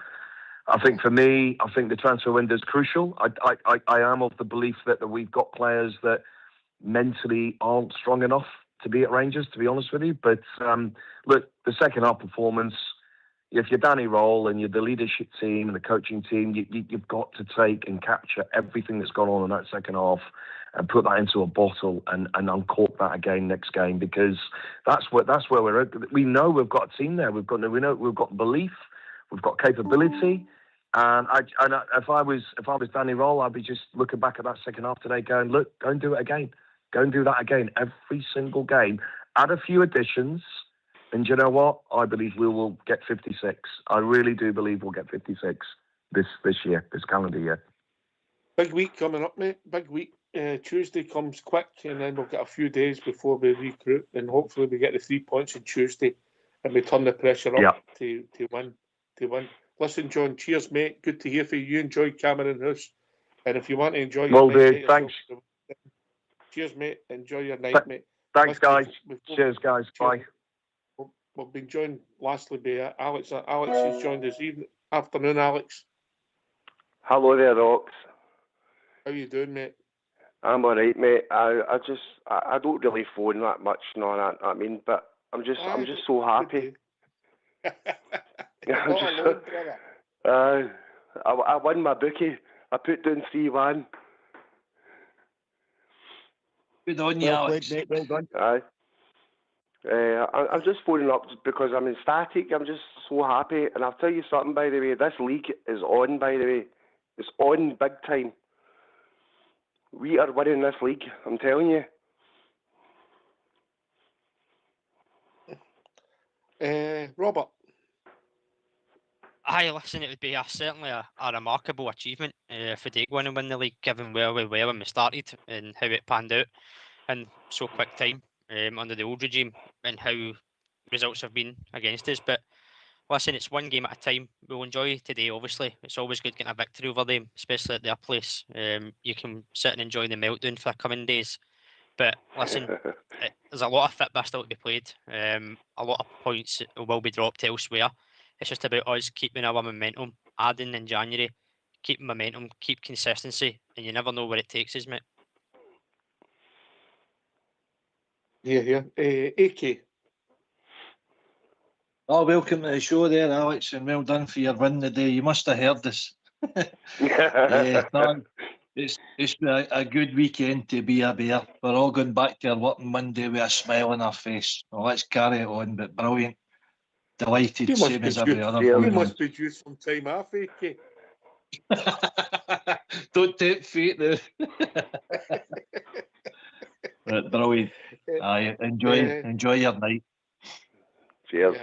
think for me, I think the transfer window is crucial. I am of the belief that we've got players that mentally aren't strong enough to be at Rangers, to be honest with you. But look, the second half performance, if you're Danny Roll and you're the leadership team and the coaching team, you've got to take and capture everything that's gone on in that second half and put that into a bottle and uncork that again next game, because that's where we're at. We know we've got a team there. We know we've got belief, we've got capability. And if I was Danny Roll, I'd be just looking back at that second half today, going, look, go and do it again. Go and do that again every single game. Add a few additions. And you know what? I believe we will get 56. I really do believe we'll get 56 this year, this calendar year. Big week coming up, mate. Big week. Tuesday comes quick, and then we'll get a few days before we recruit, and hopefully we get the 3 points on Tuesday, and we turn the pressure up to win. Listen, John, cheers, mate. Good to hear from you. You enjoy Cameron House, and if you want to enjoy your night, thanks. Cheers, mate. Enjoy your night, mate. Thanks, guys. Cheers, guys. Bye. We've been joined lastly by Alex. Alex has joined us afternoon, Alex. Hello there, Rox. How you doing, mate? I'm alright, mate. I don't really phone that much, I mean, but I'm just so happy. I won my bookie. I put down 3-1. Good on you, Alex. Well done. Aye. I'm just phoning up because I'm ecstatic. I'm just so happy. And I'll tell you something, by the way. This league is on, by the way. It's on big time. We are winning this league, I'm telling you. Robert. Aye, listen, it would be certainly a remarkable achievement if we did go on and win the league, given where we were when we started and how it panned out in so quick time under the old regime and how results have been against us. But listen, it's one game at a time. We'll enjoy today, obviously. It's always good getting a victory over them, especially at their place. You can sit and enjoy the meltdown for the coming days. But listen, there's a lot of football still to be played. A lot of points will be dropped elsewhere. It's just about us keeping our momentum, adding in January, keeping momentum, keep consistency, and you never know where it takes us, mate. Yeah. AK. Oh, welcome to the show there, Alex, and well done for your win today. You must have heard this. No, it's been a good weekend to be a Bear. We're all going back to our work on Monday with a smile on our face. Well, let's carry it on, but brilliant. Delighted, same as every other You boy. must be due some time off, AK. Don't tempt fate now. Right, brilliant. Aye, enjoy your night. Cheers.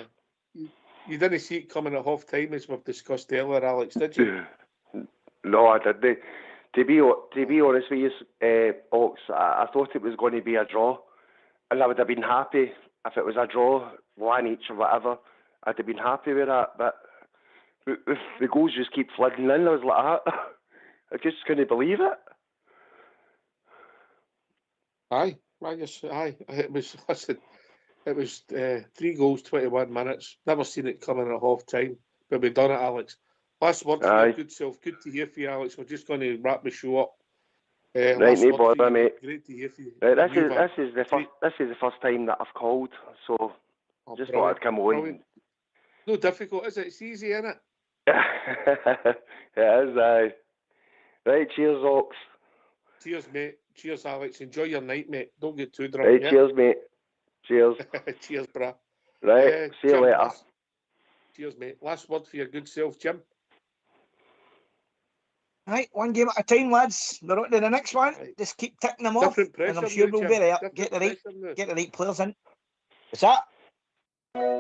Yeah. You didn't see it coming at half time as we've discussed earlier, Alex, did you? No, I didn't. To be honest with you, Ox, I thought it was going to be a draw, and I would have been happy if it was a draw, 1 each or whatever. I'd have been happy with that, but the goals just keep flooding in. I was like, I just couldn't believe it. Aye. It was, listen, it was 3 goals, 21 minutes. Never seen it coming at half time, but we've done it, Alex. Last word for your good self. Good to hear from you, Alex. We're just going to wrap the show up. Right, no bother, mate. Great to hear from you. Right, this is the first time that I've called, so just thought I'd come on. Brilliant. No difficult, is it? It's easy, isn't it? It is, aye. Right, cheers, Ox. Cheers, mate. Cheers, Alex. Enjoy your night, mate. Don't get too drunk. Right, yeah? cheers, mate. Cheers. Cheers, brah. Right, see you Jim, later. Cheers, mate. Last word for your good self, Jim. Right, one game at a time, lads. We're on to the next one. Right. Just keep ticking them off, Different pressure and I'm sure now, we'll Jim. be there. Different Get the right players in. What's that?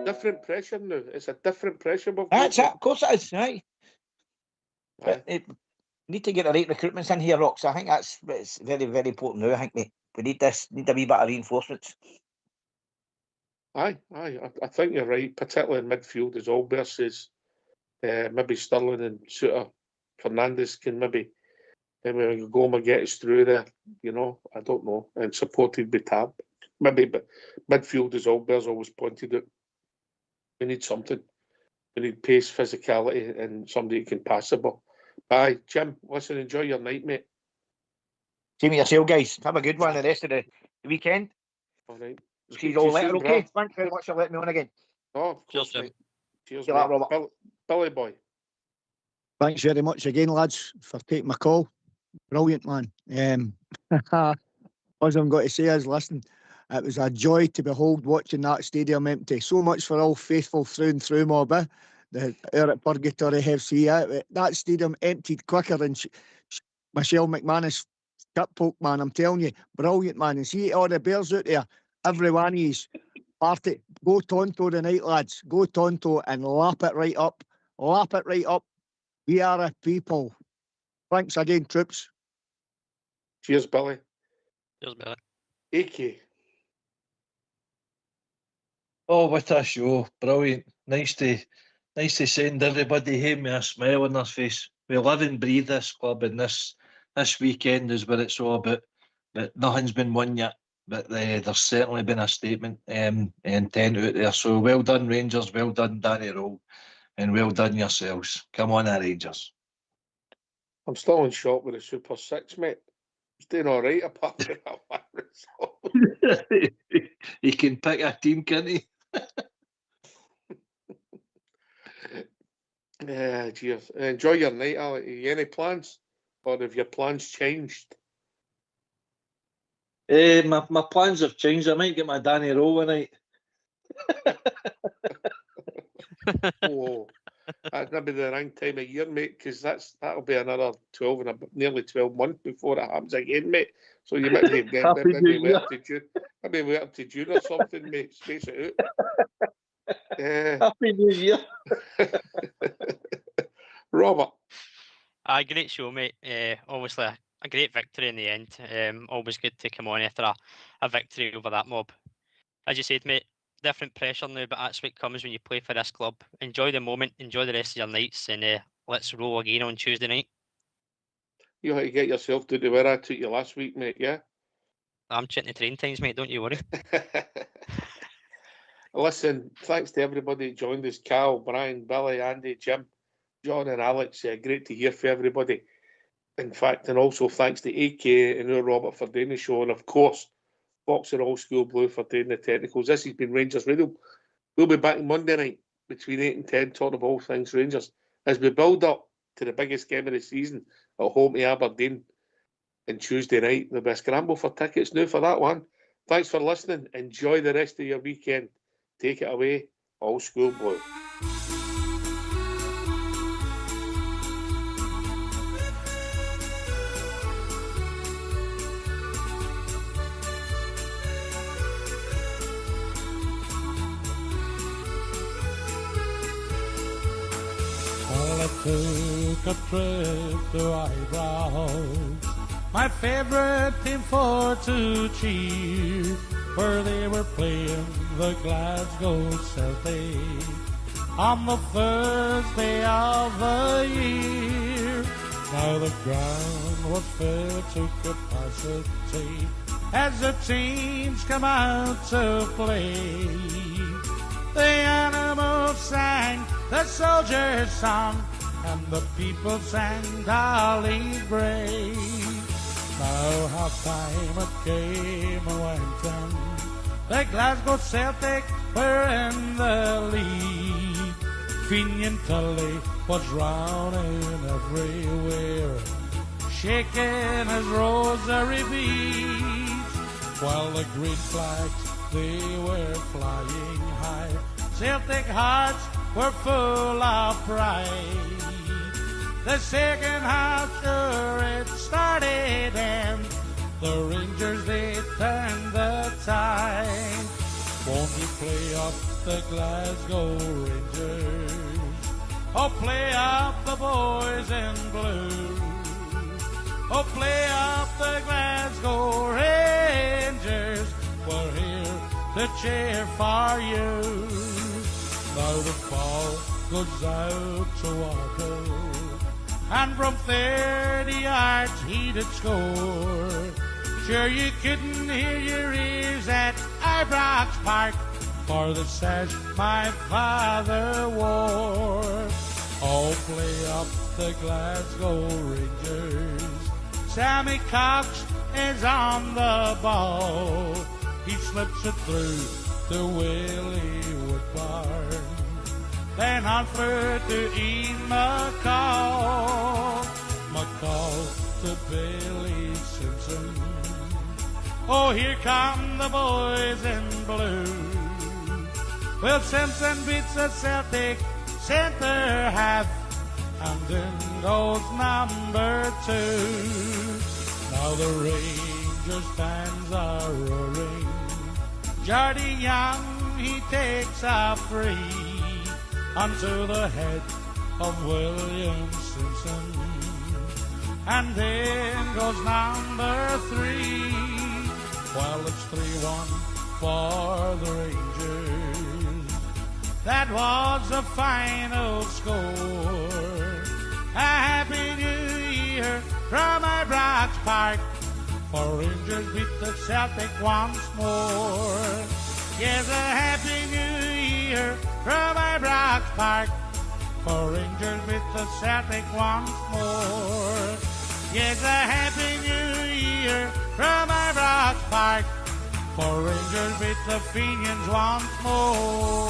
Different pressure now. It's a different pressure. That's it. Of course it is. Right. But need to get the right recruitments in here, Rox. I think it's very, very important now. I think we need a wee bit of reinforcements. Aye. I think you're right, particularly in midfield, as Albert says. Maybe Sterling and Suter, Fernandes can maybe go and get us through there. You know, I don't know. And supported by Tab. Maybe, but midfield, as Albert's always pointed out, we need something. We need pace, physicality, and somebody who can pass the ball. Aye, Jim, listen, enjoy your night, mate. Same with yourself, guys. Have a good one the rest of the weekend. All right. See you all later, okay? Thanks very much for letting me on again. Oh, of course, mate. Cheers, See you mate. later, Robert. Billy boy. Thanks very much again, lads, for taking my call. Brilliant, man. All I'm going to say is, listen, it was a joy to behold watching that stadium empty. So much for all faithful through and through, mob. The Eric Purgatory FC. That stadium emptied quicker than Michelle McManus cup poke, man. I'm telling you, brilliant, man. And see all the Bears out there, every one of yous, party. Go Tonto tonight, lads. Go Tonto and lap it right up. Lap it right up. We are a people. Thanks again, troops. Cheers, Billy. Cheers, Billy. AK. Oh, what a show. Brilliant. Nice to send everybody home with a smile on their face. We live and breathe this club, and this weekend is what it's all about. But nothing's been won yet. But there's certainly been a statement intent out there. So well done, Rangers. Well done, Danny Rowe. And well done yourselves. Come on, Rangers. I'm still in shock with the Super 6, mate. He's doing all right apart from that one result. He can pick a team, can't he? Yeah, cheers. Enjoy your night, Alex. Any plans? Or have your plans changed? My plans have changed. I might get my Danny Rowe tonight. Oh, that's going to be the wrong time of year, mate, because that'll be another 12 and nearly 12 months before it happens again, mate. So you might be getting maybe wait up to June. Maybe wait up to June or something, mate. Space it out. Happy New Year. Robert. Great show, mate. Obviously, a great victory in the end. Always good to come on after a victory over that mob. As you said, mate, different pressure now, but that's what comes when you play for this club. Enjoy the moment, enjoy the rest of your nights, and let's roll again on Tuesday night. You have to get yourself to where I took you last week, mate, yeah? I'm checking the train times, mate, don't you worry. Listen, thanks to everybody who joined us. Cal, Brian, Billy, Andy, Jim, John and Alex. Great to hear from everybody. In fact, and also thanks to AK and Robert for doing the show, and of course, Fox and All School Blue for doing the technicals. This has been Rangers Radio. We'll be back Monday night between 8 and 10 talking about all things Rangers as we build up to the biggest game of the season at home to Aberdeen. And Tuesday night, there'll be a scramble for tickets now for that one. Thanks for listening. Enjoy the rest of your weekend. Take it away, All School Blue. I took a trip to Eyebrows, my favorite team for to cheer, where they were playing the Glasgow Celtic on the first day of the year. Now the ground was filled to capacity as the teams come out to play. The animals sang the soldiers' song, and the people sang Dolly Gray. Now half-time it came and went, and the Glasgow Celtic were in the lead. Finian Tully was running everywhere, shaking his rosary beads, while the green flags, they were flying high. Celtic hearts were full of pride. The second half, sure it started, and the Rangers, they turned the tide. Won't you play up the Glasgow Rangers? Oh, play up the boys in blue. Oh, play up the Glasgow Rangers. We're here to cheer for you. Now the ball goes out to Walker, and from 30 yards he did score. Sure you couldn't hear your ears at Ibrox Park for the sash my father wore. Oh, play up the Glasgow Rangers. Sammy Cox is on the ball. He slips it through to Willie Woodbarn, then Hanford to Ian McCall, McCall to Billy Simpson. Oh, here come the boys in blue. Well, Simpson beats the Celtic centre half, and in goes number 2. Now the Rangers fans are roaring. Jardie Young, he takes a free onto the head of William Simpson, and then goes number 3. Well, it's 3-1 for the Rangers. That was the final score. A happy new year from Ibrox Park, for Rangers beat the Celtic once more. Yes, a happy new year from Ibrox Park, for Rangers beat the Celtic once more. Yes, a happy new year from Ibrox Park, for Rangers beat the Fenians once more.